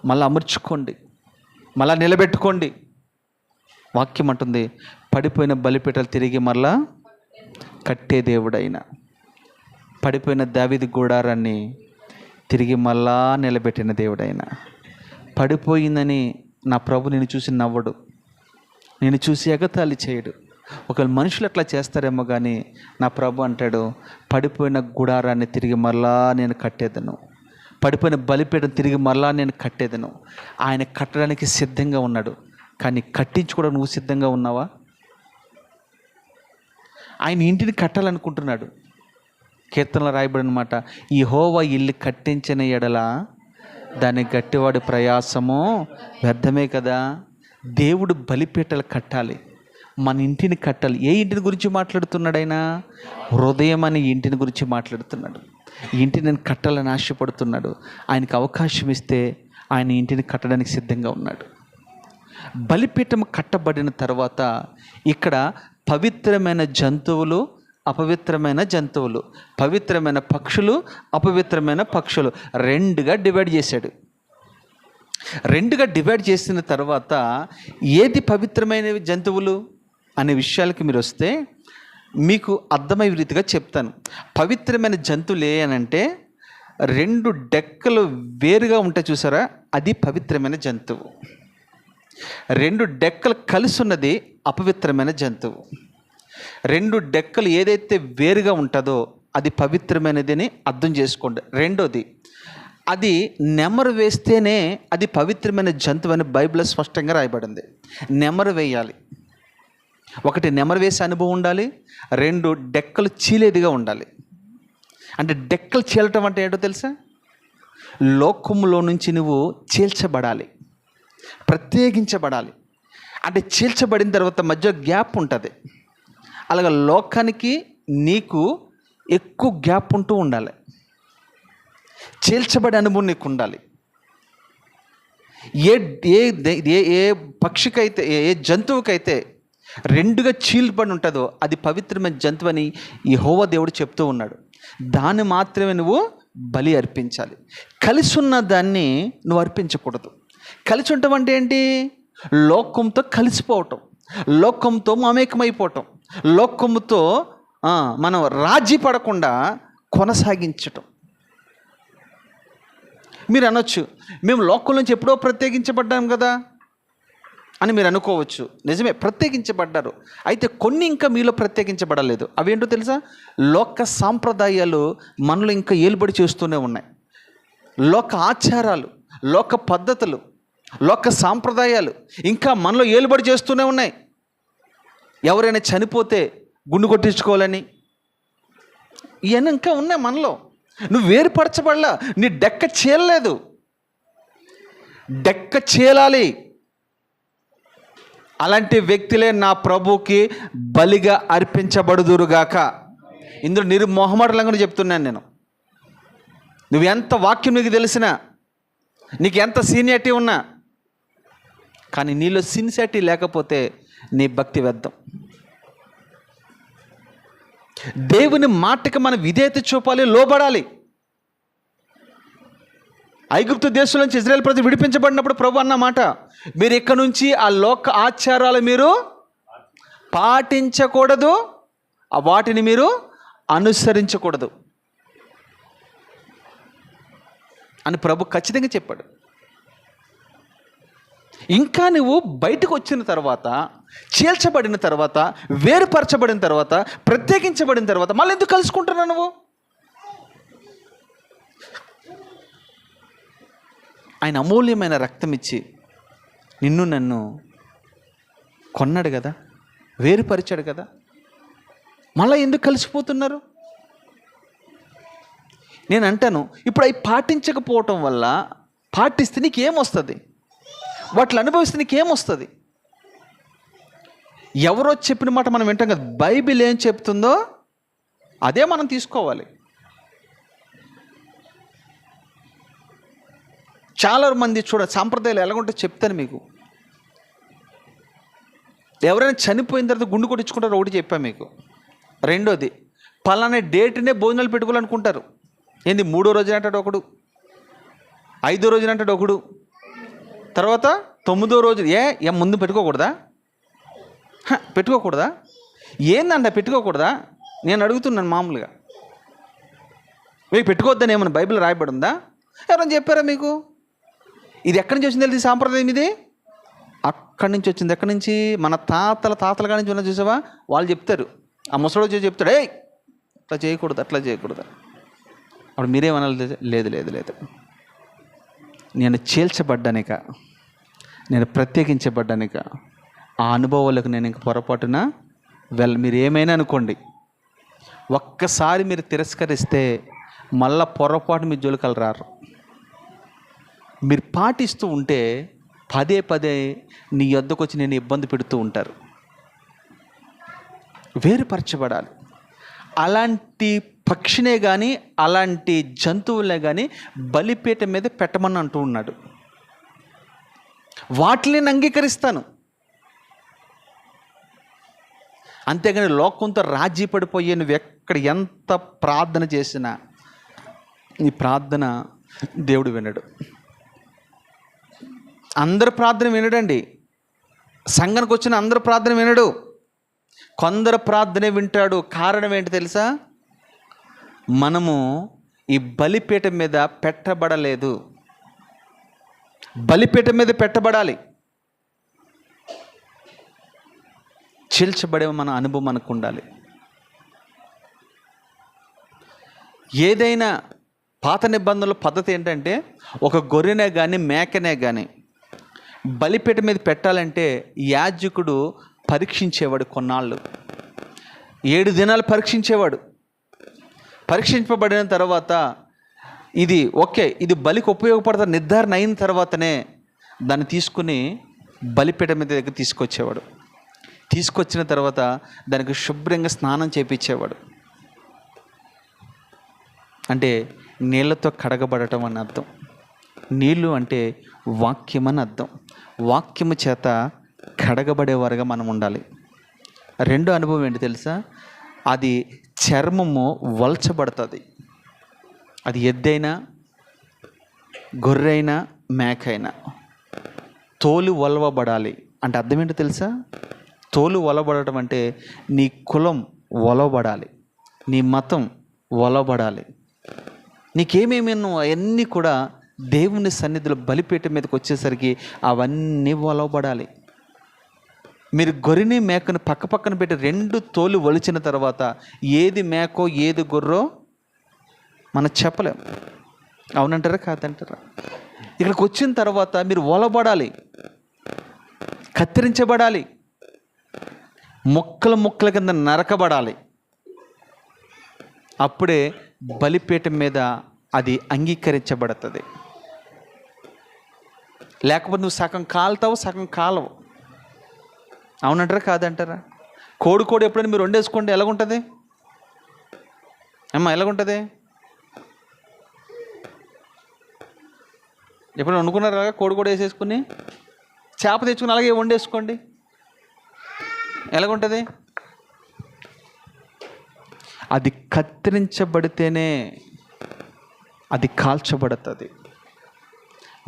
మళ్ళీ అమర్చుకోండి, మళ్ళా నిలబెట్టుకోండి. వాక్యం అంటుంది, పడిపోయిన బలిపీఠాలు తిరిగి మళ్ళా కట్టే దేవుడైన, పడిపోయిన దావీదు గుడారాన్ని తిరిగి మళ్ళా నిలబెట్టిన దేవుడైన. పడిపోయిందని నా ప్రభు నేను చూసి నవ్వడు, నేను చూసి ఎగతాళి చేయడు. ఒకవేళ మనుషులు అట్లా చేస్తారేమో కానీ నా ప్రభు అంటాడు, పడిపోయిన గుడారాన్ని తిరిగి మళ్ళా నేను కట్టేదను, పడిపోయిన బలిపీఠం తిరిగి మళ్ళా నేను కట్టేదను. ఆయన కట్టడానికి సిద్ధంగా ఉన్నాడు. కానీ కట్టించుకోవడం నువ్వు సిద్ధంగా ఉన్నావా? ఆయన ఇంటిని కట్టాలనుకుంటున్నాడు. కీర్తనలో రాయబడిన మాట, యెహోవా ఇల్లు కట్టించిన ఎడల దాన్ని గట్టివాడి ప్రయాసము వ్యర్థమే కదా. దేవుడు బలిపీఠాలు కట్టాలి, మన ఇంటిని కట్టాలి. ఏ ఇంటిని గురించి మాట్లాడుతున్నాడు ఆయన? హృదయం అనే ఇంటిని గురించి మాట్లాడుతున్నాడు. ఈ ఇంటిని నేను కట్టాలని ఆశపడుతున్నాడు. ఆయనకు అవకాశం ఇస్తే ఆయన ఇంటిని కట్టడానికి సిద్ధంగా ఉన్నాడు. బలిపీఠం కట్టబడిన తర్వాత ఇక్కడ పవిత్రమైన జంతువులు, అపవిత్రమైన జంతువులు, పవిత్రమైన పక్షులు, అపవిత్రమైన పక్షులు 2గా డివైడ్ చేశాడు. 2గా డివైడ్ చేసిన తర్వాత ఏది పవిత్రమైన జంతువులు అనే విషయాలకి మీరు వస్తే మీకు అర్థమయ్యే రీతిగా చెప్తాను. పవిత్రమైన జంతువులు ఏ అని అంటే 2 డెక్కలు వేరుగా ఉంటాయి చూసారా, అది పవిత్రమైన జంతువు. 2 డెక్కలు కలిసి ఉన్నది అపవిత్రమైన జంతువు. 2 డెక్కలు ఏదైతే వేరుగా ఉంటుందో అది పవిత్రమైనదని అర్థం చేసుకోండి. రెండోది, అది నెమరు వేస్తేనే అది పవిత్రమైన జంతువు అని బైబిల్లో స్పష్టంగా రాయబడింది. నెమరు వేయాలి. ఒకటి నెమరు వేసే అనుభవం ఉండాలి, 2 డెక్కలు చీలేదిగా ఉండాలి. అంటే డెక్కలు చీలటం అంటే ఏంటో తెలుసా? లోకంలో నుంచి నువ్వు చీల్చబడాలి, ప్రత్యేకించబడాలి. అంటే చీల్చబడిన తర్వాత మధ్య గ్యాప్ ఉంటుంది. అలాగే లోకానికి నీకు ఎక్కువ గ్యాప్ ఉంటూ ఉండాలి. చీల్చబడే అనుభవం నీకు ఉండాలి. ఏ పక్షికైతే, ఏ జంతువుకైతే 2గా చీల్చబడి ఉంటుందో అది పవిత్రమైన జంతువు అని యెహోవా దేవుడు చెప్తూ ఉన్నాడు. దాన్ని మాత్రమే నువ్వు బలి అర్పించాలి. కలిసి ఉన్న దాన్ని నువ్వు అర్పించకూడదు. కలిసి ఉండటం అంటే ఏంటి? లోకంతో కలిసిపోవటం, లోకంతో మమేకమైపోవటం, లోకంతో మనం రాజీ పడకుండా కొనసాగించటం. మీరు అనొచ్చు, మేము లోకం నుంచి ఎప్పుడో ప్రత్యేకించబడ్డాం కదా అని మీరు అనుకోవచ్చు. నిజమే, ప్రత్యేకించబడ్డారు. అయితే కొన్ని ఇంకా మీలో ప్రత్యేకించబడలేదు. అవేంటో తెలుసా? లోక సాంప్రదాయాలు మనలో ఇంకా ఏలుబడి చేస్తూనే ఉన్నాయి. లోక ఆచారాలు, లోక పద్ధతులు, లోక సాంప్రదాయాలు ఇంకా మనలో ఏలుబడి చేస్తూనే ఉన్నాయి. ఎవరైనా చనిపోతే గుండు కొట్టించుకోవాలని ఇవన్నీ ఇంకా ఉన్నాయి మనలో. నువ్వు వేరుపరచబడలా, నీ డెక్క చీలలేదు. డెక్క చీలాలి. అలాంటి వ్యక్తులే నా ప్రభుకి బలిగా అర్పించబడుదురుగాక. ఇందులో నిర్మోహమాటంగా చెప్తున్నాను నేను. నువ్వు ఎంత వాక్యం నీకు తెలిసినా, నీకు ఎంత సీనియారిటీ ఉన్నా, కానీ నీలో సిన్సియారిటీ లేకపోతే నీ భక్తి వ్యర్థం. దేవుని మాటకి మనం విధేయత చూపాలి, లోబడాలి. ఐగుప్తు దేశం నుంచి ఇజ్రాయేల్ ప్రజలు విడిపించబడినప్పుడు ప్రభు అన్న మాట, మీరు ఇక్కడ నుంచి ఆ లోక ఆచారాలు మీరు పాటించకూడదు, వాటిని మీరు అనుసరించకూడదు. అని ప్రభు ఖచ్చితంగా చెప్పాడు. ఇంకా నువ్వు బయటకు వచ్చిన తర్వాత, చీల్చబడిన తర్వాత, వేరుపరచబడిన తర్వాత, ప్రత్యేకించబడిన తర్వాత మళ్ళీ ఎందుకు కలుసుకుంటున్నావు నువ్వు? ఆయన అమూల్యమైన రక్తం ఇచ్చి నిన్ను నన్ను కొన్నాడు కదా, వేరుపరిచాడు కదా, మళ్ళీ ఎందుకు కలిసిపోతున్నారు? నేను అంటాను, ఇప్పుడు అవి పాటించకపోవటం వల్ల, పాటిస్తే నీకేమొస్తుంది? వాటిని అనుభవిస్తే నీకేమొస్తుంది? ఎవరో చెప్పిన మాట మనం వింటాం కదా, బైబిల్ ఏం చెప్తుందో అదే మనం తీసుకోవాలి. చాలా మంది సాంప్రదాయాలు ఎలాగుంటే చెప్తాను మీకు. ఎవరైనా చనిపోయిన తర్వాత గుండు కొట్టించుకుంటారు, ఒకటి చెప్పాను మీకు. రెండోది, పలానా డేట్నే భోజనాలు పెట్టుకోవాలనుకుంటారు. ఏంది 3వ రోజున అంటాడు ఒకడు, 5వ రోజున అంటాడు ఒకడు, తర్వాత 9వ రోజు. ఏ ముందు పెట్టుకోకూడదా? పెట్టుకోకూడదా? ఏందంట పెట్టుకోకూడదా? నేను అడుగుతున్నాను మామూలుగా. మీకు పెట్టుకోవద్దని ఏమన్నా బైబిల్ రాయబడి ఉందా? ఎవరైనా చెప్పారా మీకు? ఇది ఎక్కడి నుంచి వచ్చింది తెలియదు సాంప్రదాయం ఇది. అక్కడి నుంచి వచ్చింది. ఎక్కడి నుంచి? మన తాతల కాడి నుంచి ఉన్న చూసావా, వాళ్ళు చెప్తారు. ఆ ముసలోడు చెప్తాడు, అట్లా చేయకూడదు, అట్లా చేయకూడదు. అప్పుడు మీరేమనాలి? లేదు లేదు లేదు, నేను చీల్చబడ్డానిక, నేను ప్రత్యేకించబడ్డానిక, ఆ అనుభవాలకు నేను ఇంక పొరపాటున మీరు ఏమైనా అనుకోండి, ఒక్కసారి మీరు తిరస్కరిస్తే మళ్ళా పొరపాటు మీ జోలికలు రారు. మీరు పాటిస్తూ ఉంటే పదే పదే నీ యొద్దకు వచ్చి నేను ఇబ్బంది పెడుతూ ఉంటారు. వేరుపరచబడాలి. అలాంటి పక్షినే కానీ, అలాంటి జంతువులనే కానీ బలిపీఠం మీద పెట్టమని అంటూ ఉన్నాడు. వాటిని నేను అంగీకరిస్తాను, అంతేగాని లోకంతో రాజీ పడిపోయే నువ్వు ఎక్కడ ఎంత ప్రార్థన చేసినా నీ ప్రార్థన దేవుడు వినడు. అందరు ప్రార్థన వినడండి. సంఘానికి వచ్చిన అందరు ప్రార్థన వినడు, కొందరు ప్రార్థనే వింటాడు. కారణం ఏంటి తెలుసా? మనము ఈ బలిపీఠం మీద పెట్టబడలేదు. బలిపీఠం మీద పెట్టబడాలి. చీల్చబడే మన అనుభవం మనకు ఉండాలి. ఏదైనా పాత నిబంధనల పద్ధతి ఏంటంటే, ఒక గొర్రెనే కానీ మేకనే కానీ బలిపీఠం మీద పెట్టాలంటే యాజకుడు పరీక్షించేవాడు. కొన్నాళ్ళు 7 దినాలు పరీక్షించేవాడు. పరీక్షింపబడిన తర్వాత ఇది ఓకే, ఇది బలికి ఉపయోగపడుతుంది నిర్ధారణ అయిన తర్వాతనే దాన్ని తీసుకుని బలిపీఠం మీద దగ్గర తీసుకొచ్చేవాడు. తీసుకొచ్చిన తర్వాత దానికి శుభ్రంగా స్నానం చేయించేవాడు. అంటే నీళ్ళతో కడగబడటం అని అర్థం. నీళ్ళు అంటే వాక్యం అని అర్థం. వాక్యము చేత కడగబడేవారుగా మనం ఉండాలి. రెండో అనుభవం ఏంటి తెలుసా? అది చర్మము వల్చబడుతుంది. అది ఎద్దైనా, గొర్రెైనా, మేకైనా తోలు ఒలవబడాలి. అంటే అర్థం ఏంటో తెలుసా? తోలు ఒలబడటం అంటే నీ కులం ఒలవబడాలి, నీ మతం ఒలవబడాలి. నీకేమేమి అవన్నీ కూడా దేవుని సన్నిధిలో బలిపీఠం మీదకి వచ్చేసరికి అవన్నీ ఒలవబడాలి. మీరు గొర్రెని మేకను పక్క పక్కన పెట్టి 2 తోలు ఒలిచిన తర్వాత ఏది మేకో ఏది గొర్రో మనం చెప్పలేం. అవునంటారా కాదంటారా? ఇక్కడికి వచ్చిన తర్వాత మీరు ఒలబడాలి, కత్తిరించబడాలి, ముక్కల కింద నరకబడాలి. అప్పుడే బలిపీఠం మీద అది అంగీకరించబడుతుంది. లేకపోతే నువ్వు సగం కాలుతావు, సగం కాలవు. అవునంటారా కాదంటారా? కోడి ఎప్పుడైనా మీరు వండేసుకోండి, ఎలాగుంటుంది అమ్మా? ఎలాగుంటుంది? ఎప్పుడైనా వండుకున్నారా? కోడి వేసేసుకుని చేప తెచ్చుకుని అలాగే వండేసుకోండి, ఎలాగుంటుంది? అది కత్తిరించబడితేనే అది కాల్చబడుతుంది.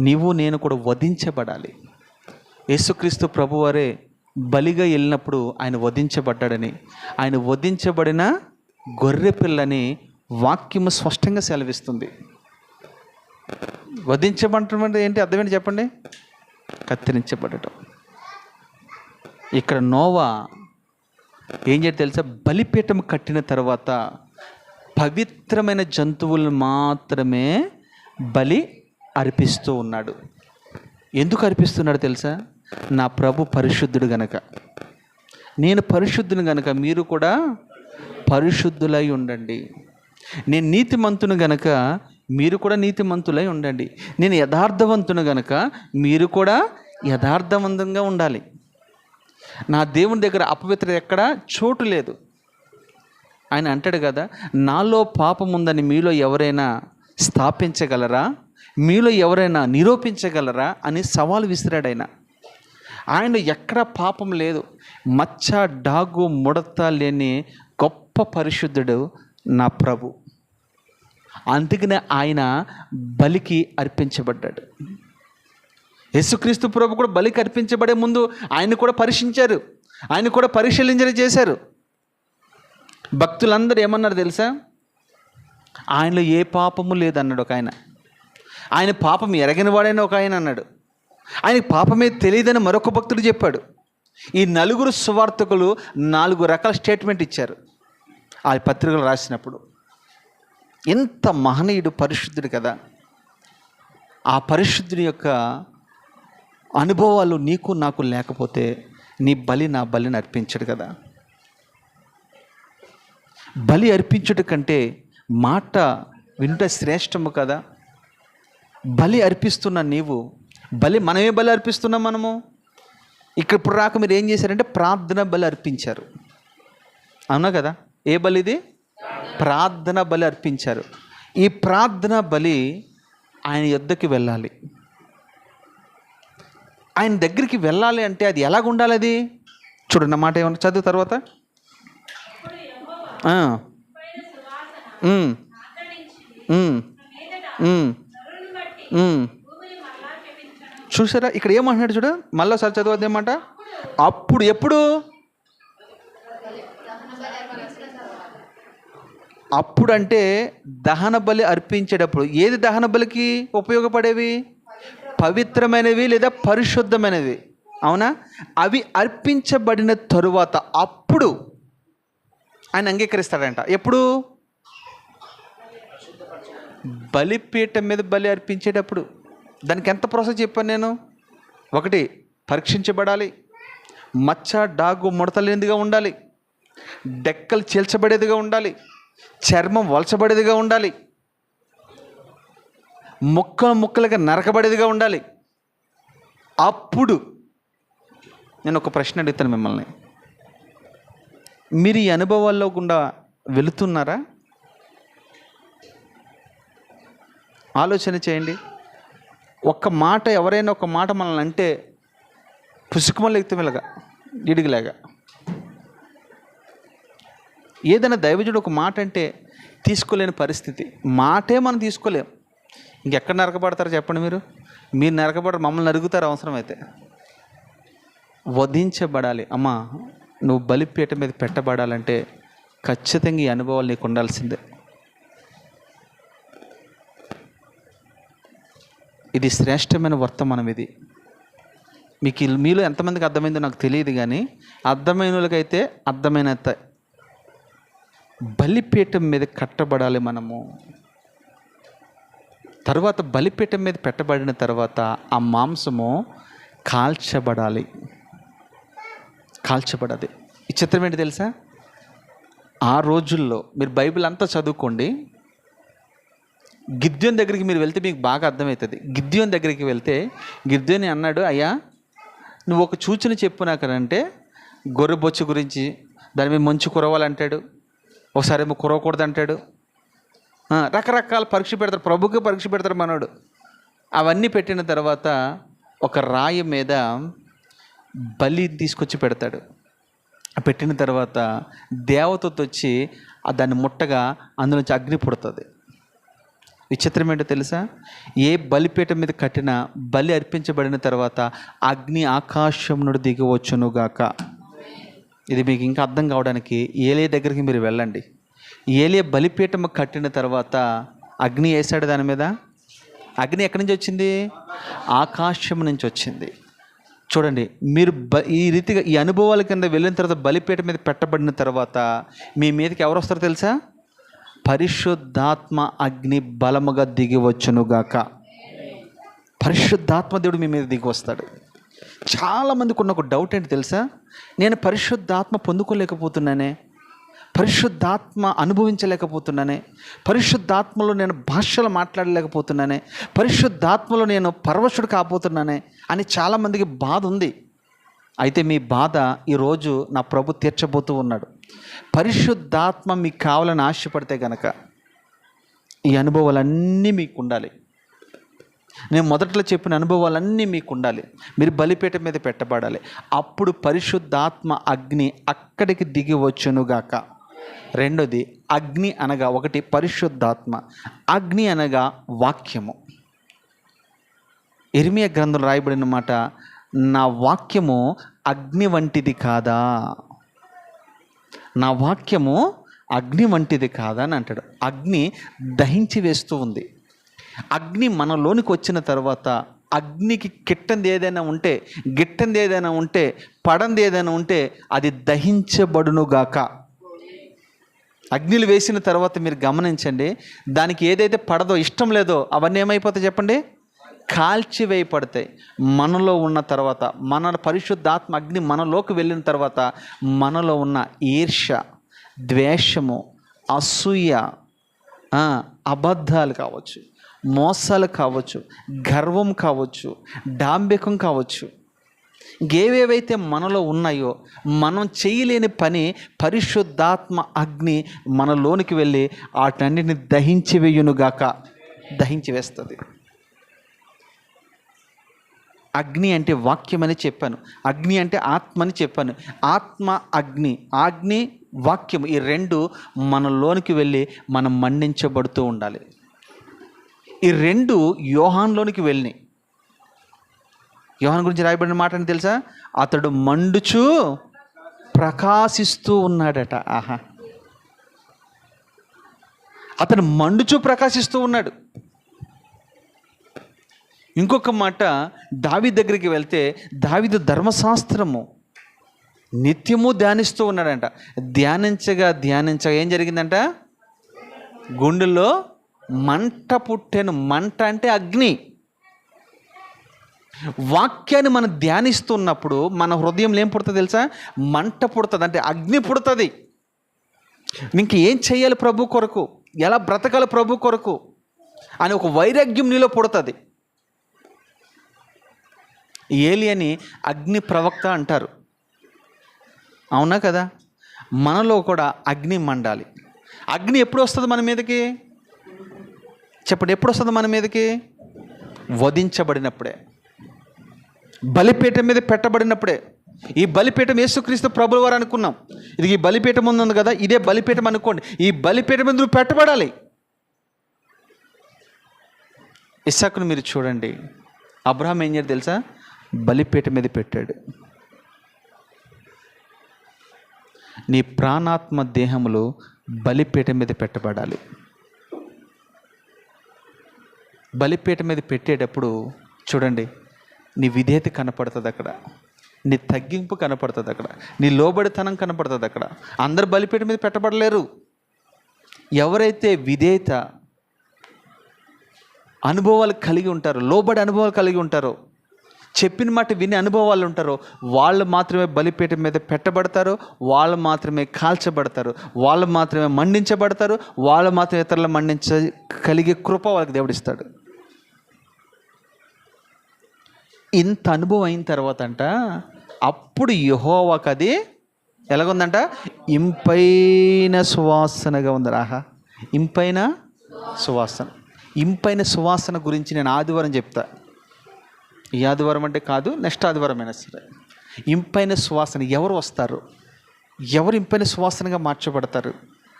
నీవు నేను కూడా వధించబడాలి. యేసుక్రీస్తు ప్రభువారే బలిగా వెళ్ళినప్పుడు ఆయన వధించబడ్డాడని, ఆయన వధించబడిన గొర్రె పిల్లని వాక్యము స్పష్టంగా సెలవిస్తుంది. వధించబడటం అంటే ఏంటి, అర్థం ఏంటి చెప్పండి? కత్తిరించబడటం. ఇక్కడ నోవా ఏం చేయాలి తెలుసా? బలిపీఠం కట్టిన తర్వాత పవిత్రమైన జంతువులను మాత్రమే బలి అర్పిస్తూ ఉన్నాడు. ఎందుకు అర్పిస్తున్నాడు తెలుసా? నా ప్రభు పరిశుద్ధుడు గనక, నేను పరిశుద్ధుని గనక మీరు కూడా పరిశుద్ధులై ఉండండి. నేను నీతిమంతుని గనక మీరు కూడా నీతిమంతులై ఉండండి. నేను యథార్థవంతుని గనక మీరు కూడా యథార్థవంతంగా ఉండాలి. నా దేవుని దగ్గర అపవిత్రత ఎక్కడా చోటు లేదు. ఆయన అంటాడు కదా, నాలో పాపం ఉందని మీలో ఎవరైనా స్థాపించగలరా, మీలో ఎవరైనా నిరూపించగలరా అని సవాలు విసిరాడు ఆయన. ఆయన ఎక్కడ పాపం లేదు, మచ్చ డాగు ముడత లేని గొప్ప పరిశుద్ధుడు నా ప్రభు. అందుకనే ఆయన బలికి అర్పించబడ్డాడు. యేసుక్రీస్తు ప్రభు కూడా బలికి అర్పించబడే ముందు ఆయన కూడా పరీక్షించారు, ఆయన కూడా పరిశీలించడం చేశారు. భక్తులందరూ ఏమన్నారు తెలుసా? ఆయనలో ఏ పాపము లేదన్నాడు ఒక ఆయన. ఆయన పాపం ఎరగని వాడైన ఒక ఆయన అన్నాడు. ఆయనకి పాపమే తెలియదని మరొక భక్తుడు చెప్పాడు. ఈ నలుగురు సువార్తకులు 4 రకాల స్టేట్మెంట్ ఇచ్చారు ఆ పత్రికలు రాసినప్పుడు. ఎంత మహనీయుడు, పరిశుద్ధుడు కదా. ఆ పరిశుద్ధుని యొక్క అనుభవాలు నీకు నాకు లేకపోతే నీ బలి నా బలిని అర్పించడు కదా. బలి అర్పించుట కంటే మాట వింట శ్రేష్టము కదా. బలి అర్పిస్తున్న నీవు, మనమే బలి అర్పిస్తున్నాం. మనము ఇక్కడ ఇప్పుడు రాక మీరు ఏం చేశారంటే ప్రార్థన బలి అర్పించారు, అవునా కదా? ఏ బలి ఇది? ప్రార్థన బలి అర్పించారు. ఈ ప్రార్థన బలి ఆయన యొద్దకి వెళ్ళాలి. ఆయన దగ్గరికి వెళ్ళాలి అంటే అది ఎలాగ ఉండాలి? అది చూడండి, మాట ఏమన్నా చదువు తర్వాత. చూసారా ఇక్కడ ఏమంటున్నాడు? చూడ మళ్ళీ ఒకసారి చదువు ఏమాట. అప్పుడు ఎప్పుడు? అప్పుడు అంటే దహన బలి అర్పించేటప్పుడు. ఏది దహన బలికి ఉపయోగపడేవి? పవిత్రమైనవి లేదా పరిశుద్ధమైనవి, అవునా? అవి అర్పించబడిన తరువాత అప్పుడు ఆయన అంగీకరిస్తాడంట. ఎప్పుడు? బలిపీఠం మీద బలి అర్పించేటప్పుడు. దానికి ఎంత ప్రాసెస్ చెప్పాను నేను? 1, పరీక్షించబడాలి, మచ్చ డాగు ముడతలేనిదిగా ఉండాలి, డెక్కలు చీల్చబడేదిగా ఉండాలి, చర్మం వలచబడేదిగా ఉండాలి, ముక్కలుగా నరకబడేదిగా ఉండాలి. అప్పుడు నేను ఒక ప్రశ్న అడుగుతాను మిమ్మల్ని, మీరు ఈ అనుభవాల్లో గుండా వెళుతున్నారా? ఆలోచన చేయండి. ఒక్క మాట, ఎవరైనా ఒక మాట మనల్ని అంటే పుసుకుమలు ఎత్తుమిలాగా ఇడిగిలాగా. ఏదైనా దైవజుడు ఒక మాట అంటే తీసుకోలేని పరిస్థితి. మాటే మనం తీసుకోలేం. ఇంకెక్కడ నరకబడతారు చెప్పండి? మీరు నరకబడరు, మమ్మల్ని నరుగుతారు అవసరమైతే. వధించబడాలి. అమ్మా, నువ్వు బలిపీఠ మీద పెట్టబడాలంటే ఖచ్చితంగా ఈ అనుభవాలు నీకు ఉండాల్సిందే. ఇది శ్రేష్టమైన వర్తమానం. ఇది మీలో ఎంతమందికి అర్థమైందో నాకు తెలియదు, కానీ అర్థమైన వాళ్ళకైతే అర్థమైనంత. బలిపీఠం మీద కట్టబడాలి మనము. తర్వాత బలిపీఠం మీద పెట్టబడిన తర్వాత ఆ మాంసము కాల్చబడాలి. ఈ చిత్రం ఏంటి తెలుసా? ఆ రోజుల్లో మీరు బైబిల్ అంతా చదువుకోండి. గిద్యోని దగ్గరికి మీరు వెళ్తే మీకు బాగా అర్థమవుతుంది. గిద్యోని దగ్గరికి వెళ్తే గిద్యోని అన్నాడు, అయ్యా నువ్వు ఒక సూచన చెప్పు నాకనంటే, గొర్రె బొచ్చు గురించి, దాని మీద మంచు కురవాలంటాడు, ఒకసారి ఏమో కురవకూడదు అంటాడు, రకరకాల పరీక్ష పెడతారు, ప్రభుకి పరీక్ష పెడతారు మనోడు. అవన్నీ పెట్టిన తర్వాత ఒక రాయి మీద బలి తీసుకొచ్చి పెడతాడు. పెట్టిన తర్వాత దేవతతో వచ్చి దాన్ని ముట్టగా అందులోంచి అగ్ని పుడుతుంది. విచిత్రం ఏంటో తెలుసా? ఏ బలిపీఠం మీద కట్టిన బలి అర్పించబడిన తర్వాత అగ్ని ఆకాశం నుండి దిగవచ్చునుగాక. ఇది మీకు ఇంకా అర్థం కావడానికి ఏలియా దగ్గరికి మీరు వెళ్ళండి. ఏలియా బలిపీఠం కట్టిన తర్వాత అగ్ని వేసాడు దాని మీద. అగ్ని ఎక్కడి నుంచి వచ్చింది? ఆకాశం నుంచి వచ్చింది. చూడండి, మీరు ఈ రీతిగా ఈ అనుభవాల కింద వెళ్ళిన తర్వాత బలిపీఠ మీద పెట్టబడిన తర్వాత మీ మీదకి ఎవరు వస్తారో తెలుసా? పరిశుద్ధాత్మ అగ్ని బలముగా దిగి వచ్చునుగాక. పరిశుద్ధాత్మ దేవుడు మీ మీద దిగి వస్తాడు. చాలామందికి ఉన్న ఒక డౌట్ ఏంటి తెలుసా? నేను పరిశుద్ధాత్మ పొందుకోలేకపోతున్నానే, పరిశుద్ధాత్మ అనుభవించలేకపోతున్నానే, పరిశుద్ధాత్మలో నేను భాషలు మాట్లాడలేకపోతున్నానే, పరిశుద్ధాత్మలో నేను పరవశుడు కాబోతున్నానే అని చాలామందికి బాధ ఉంది. అయితే మీ బాధ ఈరోజు నా ప్రభు తీర్చబోతూ ఉన్నాడు. పరిశుద్ధాత్మ మీకు కావాలని ఆశపడితే కనుక ఈ అనుభవాలన్నీ మీకు ఉండాలి. నేను మొదట్లో చెప్పిన అనుభవాలన్నీ మీకు ఉండాలి. మీరు బలిపీఠ మీద పెట్టబడాలి. అప్పుడు పరిశుద్ధాత్మ అగ్ని అక్కడికి దిగి వచ్చునుగాక. రెండోది, అగ్ని అనగా ఒకటి పరిశుద్ధాత్మ, అగ్ని అనగా వాక్యము. ఇర్మియా గ్రంథంలో రాయబడిన మాట, నా వాక్యము అగ్ని వంటిది కాదా, నా వాక్యము అగ్ని వంటిది కాదా అని అంటాడు. అగ్ని దహించి వేస్తూ ఉంది. అగ్ని మనలోనికి వచ్చిన తర్వాత అగ్నికి గిట్టంది ఏదైనా ఉంటే, గిట్టంది ఏదైనా ఉంటే, పడంది ఏదైనా ఉంటే అది దహించబడునుగాక. అగ్నిలు వేసిన తర్వాత మీరు గమనించండి, దానికి ఏదైతే పడదో, ఇష్టం లేదో అవన్నీ ఏమైపోతాయి చెప్పండి? కాల్చివేయబడతాయి. మనలో ఉన్న తర్వాత, మన పరిశుద్ధాత్మ అగ్ని మనలోకి వెళ్ళిన తర్వాత మనలో ఉన్న ఈర్ష్య, ద్వేషము, అసూయ, అబద్ధాలు కావచ్చు, మోసాలు కావచ్చు, గర్వం కావచ్చు, డాంబికం కావచ్చు, ఇంకేవేవైతే మనలో ఉన్నాయో, మనం చేయలేని పని పరిశుద్ధాత్మ అగ్ని మనలోనికి వెళ్ళి వాటన్నిటిని దహించి వేయునుగాక. దహించి వేస్తుంది. అగ్ని అంటే వాక్యం అని చెప్పాను, అగ్ని అంటే ఆత్మ అని చెప్పాను. ఆత్మ, అగ్ని, అగ్ని వాక్యం, ఈ రెండు మనలోనికి వెళ్ళి మనం మండించబడుతూ ఉండాలి. ఈ రెండు యోహాన్లోనికి వెళ్ళినాయి. యోహాను గురించి రాయబడిన మాట అని తెలుసా? అతడు మండుచు ప్రకాశిస్తూ ఉన్నాడట. ఆహా, అతడు మండుచు ప్రకాశిస్తూ ఉన్నాడు. ఇంకొక మాట, దావీదు దగ్గరికి వెళ్తే దావీదు ధర్మశాస్త్రము నిత్యము ధ్యానిస్తూ ఉన్నాడంట. ధ్యానించగా ఏం జరిగిందంట? గుండెల్లో మంట పుట్టెను. మంట అంటే అగ్ని. వాక్యాన్ని మనం ధ్యానిస్తున్నప్పుడు మన హృదయంలో ఏం పుడుతుంది తెలుసా? మంట పుడుతుంది, అంటే అగ్ని పుడుతుంది. ఇంక ఏం చెయ్యాలి ప్రభు కొరకు, ఎలా బ్రతకాలి ప్రభు కొరకు అని ఒక వైరాగ్యం నీలో పుడుతుంది. ఏలియాని అగ్ని ప్రవక్త అంటారు, అవునా కదా? మనలో కూడా అగ్ని మండాలి. అగ్ని ఎప్పుడు వస్తుంది మన మీదకి చెప్పండి? ఎప్పుడు వస్తుంది మన మీదకి? వధించబడినప్పుడే, బలిపీఠం మీద పెట్టబడినప్పుడే. ఈ బలిపీఠం యేసుక్రీస్తు ప్రభువు వారు అనుకున్నాం. ఇది ఈ బలిపీఠం ఉంది కదా, ఇదే బలిపీఠం అనుకోండి. ఈ బలిపీఠం మీద నువ్వు పెట్టబడాలి. ఇస్సాకును మీరు చూడండి, అబ్రహాం ఏం చేయాలి తెలుసా? బలిపీఠం మీద పెట్టాడు. నీ ప్రాణాత్మ దేహములు బలిపీఠం మీద పెట్టబడాలి. బలిపీఠం మీద పెట్టేటప్పుడు చూడండి, నీ విధేయత కనపడుతుంది అక్కడ, నీ తగ్గింపు కనపడుతుంది అక్కడ, నీ లోబడితనం కనపడుతుంది అక్కడ. అందరు బలిపీఠం మీద పెట్టబడలేరు. ఎవరైతే విధేయత అనుభవాలు కలిగి ఉంటారో, లోబడి అనుభవాలు కలిగి ఉంటారో, చెప్పిన మాట విని అనుభవాలు ఉంటారో, వాళ్ళు మాత్రమే బలిపీఠం మీద పెట్టబడతారు, వాళ్ళు మాత్రమే కాల్చబడతారు, వాళ్ళు మాత్రమే మండించబడతారు, వాళ్ళు మాత్రమే ఇతరులు కలిగే కృప వాళ్ళకి దేవుడిస్తాడు. ఇంత అనుభవం అయిన తర్వాత అంట, అప్పుడు యెహోవాకు అది ఎలాగుందంట? ఇంపైన సువాసనగా ఉంది. ఆహా, ఇంపైన సువాసన. ఇంపైన సువాసన గురించి నేను ఆదివారం చెప్తా. ఈ ఆదివారం అంటే కాదు, నెక్స్ట్ ఆదివారం అయినా సరే. ఇంపైన సువాసన ఎవరు వస్తారు, ఎవరు ఇంపైన సువాసనగా మార్చబడతారు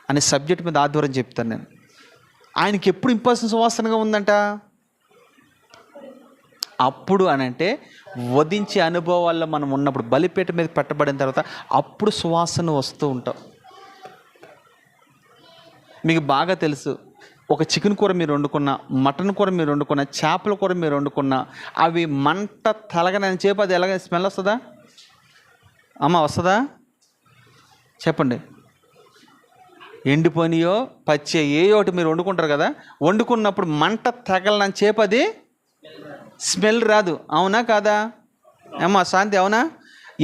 అనే సబ్జెక్ట్ మీద ఆదివారం చెప్తాను నేను. ఆయనకి ఎప్పుడు ఇంపైన సువాసనగా ఉందంట? అప్పుడు అనంటే వధించే అనుభవాల్లో మనం ఉన్నప్పుడు, బలిపీఠ మీద పెట్టబడిన తర్వాత అప్పుడు సువాసన వస్తూ ఉంటాం. మీకు బాగా తెలుసు, ఒక చికెన్ కూర మీరు వండుకున్న, మటన్ కూర మీరు వండుకున్న, చేపల కూర మీరు వండుకున్న, అవి మంట తలగనని చెప్పి అది ఎలాగ స్మెల్ వస్తుందా అమ్మ? వస్తుందా చెప్పండి? ఎండిపోయినాయో పచ్చి ఏ ఒకటి మీరు వండుకుంటారు కదా, వండుకున్నప్పుడు మంట తగలనని చెప్పి అది స్మెల్ రాదు, అవునా కాదా అమ్మ శాంతి? అవునా?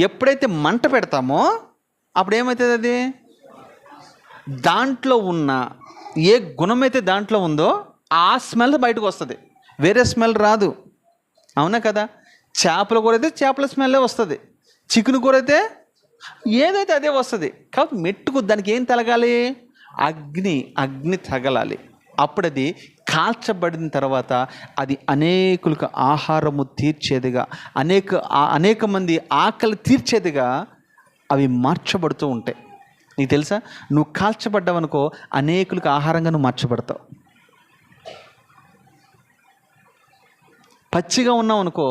ఎప్పుడైతే మంట పెడతామో అప్పుడు ఏమవుతుంది? అది దాంట్లో ఉన్న ఏ గుణమైతే దాంట్లో ఉందో ఆ స్మెల్ బయటకు వస్తుంది, వేరే స్మెల్ రాదు, అవునా కదా? చేపల కూర అయితే చేపల స్మెల్లే వస్తుంది, చికెన్ కూర అయితే ఏదైతే అదే వస్తుంది. కాబట్టి మెట్టుకు దానికి ఏం తలగాలి? అగ్ని తగలాలి. అప్పుడు అది కాల్చబడిన తర్వాత అది అనేకులకు ఆహారము తీర్చేదిగా, అనేక మంది ఆకలి తీర్చేదిగా అవి మార్చబడుతూ ఉంటాయి. నీకు తెలుసా, నువ్వు కాల్చబడ్డావనుకో అనేకులకు ఆహారంగా నువ్వు మార్చబడతావు. పచ్చిగా ఉన్నావు అనుకో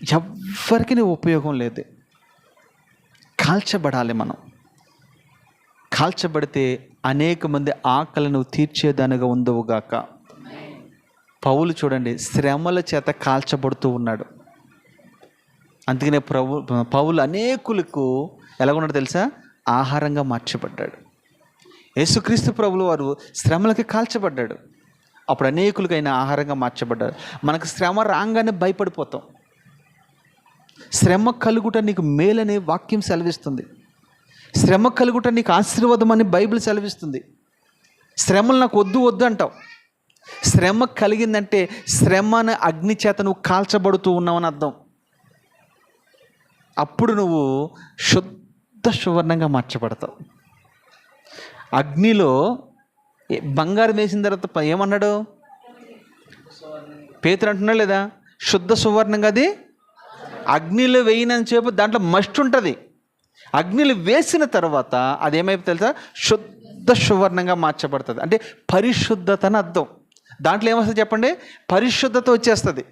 ఎవ్వరికి నువ్వు ఉపయోగం లేదు. కాల్చబడాలి మనం. కాల్చబడితే అనేక మంది ఆకలిని తీర్చేదానిగా ఉండవుగాక. పౌలు చూడండి, శ్రమల చేత కాల్చబడుతూ ఉన్నాడు. అందుకనే పౌలు అనేకులకు ఎలాగున్నాడు తెలుసా? ఆహారంగా మార్చబడ్డాడు. యేసుక్రీస్తు ప్రభులు వారు శ్రమలకి కాల్చబడ్డాడు, అప్పుడు అనేకులకైనా ఆహారంగా మార్చబడ్డాడు. మనకు శ్రమ రాగానే భయపడిపోతాం. శ్రమ కలుగుట నీకు మేలని వాక్యం సెలవిస్తుంది. శ్రమ కలుగుట నీకు ఆశీర్వాదం అని బైబిల్ సెలవిస్తుంది. శ్రమలు నాకు వద్దు అంటావు. శ్రమ కలిగిందంటే శ్రమను అగ్ని చేత నువ్వు కాల్చబడుతూ ఉన్నావని అర్థం. అప్పుడు నువ్వు శుద్ధ సువర్ణంగా మార్చబడతావు. అగ్నిలో బంగారం వేసిన తర్వాత ఏమన్నాడు పేతురు? అంటున్నాడు లేదా, శుద్ధ సువర్ణంగా అది అగ్నిలో వేయినని చెప్పి దాంట్లో మస్ట్ ఉంటుంది. అగ్నిలో వేసిన తర్వాత అదేమైపు తెలుసా? శుద్ధ సువర్ణంగా మార్చబడుతుంది. అంటే పరిశుద్ధత అని అర్థం. దాంట్లో ఏమొస్తుంది చెప్పండి? పరిశుద్ధత వచ్చేస్తుంది.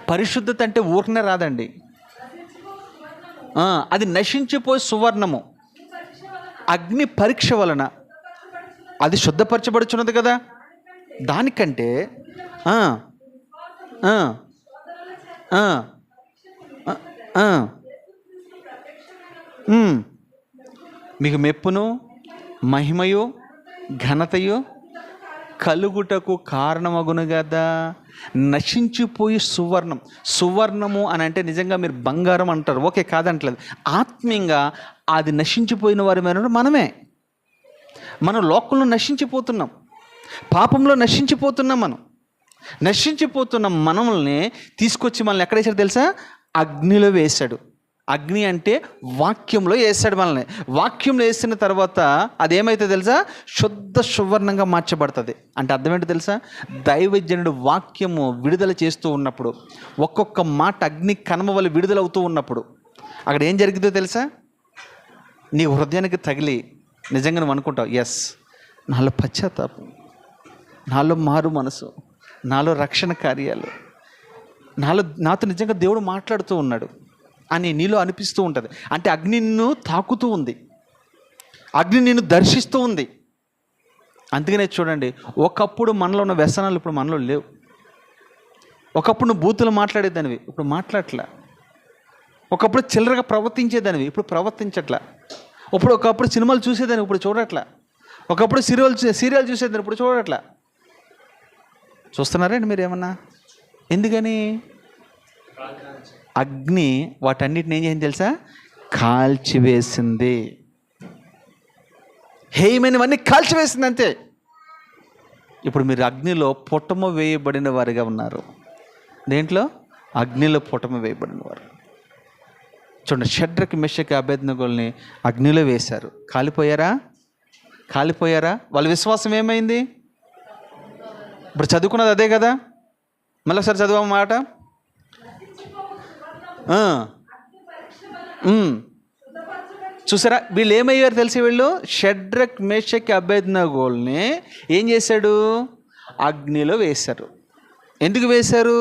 పరిశుద్ధత అంటే ఊరికనే రాదండి, అది నశించిపోయి సువర్ణము అగ్ని పరీక్ష వలన అది శుద్ధపరచబడుచున్నది కదా. దానికంటే మీకు మెప్పును మహిమయు ఘనతయు కలుగుటకు కారణమగును కదా. నశించిపోయి సువర్ణము అని అంటే నిజంగా మీరు బంగారం అంటారు, ఓకే, కాదంటలేదు. ఆత్మీయంగా అది నశించిపోయిన వారి మనమే. మనం లోకంలో నశించిపోతున్నాం, పాపంలో నశించిపోతున్నాం. నశించిపోతున్న మనల్ని తీసుకొచ్చి మనల్ని ఎక్కడ వేశాడు తెలుసా? అగ్నిలో వేశాడు. అగ్ని అంటే వాక్యంలో వేసాడు మనల్ని. వాక్యంలో వేసిన తర్వాత అదేమైతే తెలుసా? శుద్ధ సువర్ణంగా మార్చబడుతుంది. అంటే అర్థం ఏంటో తెలుసా? దైవజనుడు వాక్యము విడుదల చేస్తూ ఉన్నప్పుడు, ఒక్కొక్క మాట అగ్ని కనమ వల్ల విడుదలవుతూ ఉన్నప్పుడు అక్కడ ఏం జరిగిందో తెలుసా? నీ హృదయానికి తగిలి నిజంగా నువ్వు అనుకుంటావు, ఎస్, నాలో పశ్చాత్తాపం, నాలో మారు మనసు, నాలో రక్షణ కార్యాలు, నాతో నిజంగా దేవుడు మాట్లాడుతూ ఉన్నాడు అని నీలో అనిపిస్తూ ఉంటుంది. అంటే అగ్ని నిన్ను తాకుతూ ఉంది, అగ్ని నిన్ను దర్శిస్తూ ఉంది. అందుకనే చూడండి, ఒకప్పుడు మనలో ఉన్న వ్యసనాలు ఇప్పుడు మనలో లేవు. ఒకప్పుడు నువ్వు బూతులు మాట్లాడేదానివి, ఇప్పుడు మాట్లాడట్లా. ఒకప్పుడు చిల్లరగా ప్రవర్తించేదానివి, ఇప్పుడు ప్రవర్తించట్లా. ఒకప్పుడు సినిమాలు చూసేదాన్ని, ఇప్పుడు చూడట్లా. ఒకప్పుడు సీరియల్ చూసేదాన్ని, ఇప్పుడు చూడట్లా. చూస్తున్నారండి మీరు ఏమన్నా? ఎందుకని? అగ్ని వాటన్నిటిని ఏం చేసింది తెలుసా? కాల్చివేసింది. హేయమైనవన్నీ కాల్చివేసింది, అంతే. ఇప్పుడు మీరు అగ్నిలో పుటము వేయబడిన వారిగా ఉన్నారు. దేంట్లో? అగ్నిలో పుటము వేయబడిన వారు. చూడండి, షడ్రక్ మెషక్ అబేద్నెగోల్ని అగ్నిలో వేశారు. కాలిపోయారా? వాళ్ళ విశ్వాసం ఏమైంది? ఇప్పుడు చదువుకున్నది అదే కదా. మళ్ళీ ఒకసారి చదువు మాట. చూసారా, వీళ్ళు ఏమయ్యారు తెలిసి? వీళ్ళు షడ్రక్ మేషక్ అబేద్నెగోల్ని ఏం చేశాడు? అగ్నిలో వేశారు. ఎందుకు వేశారు?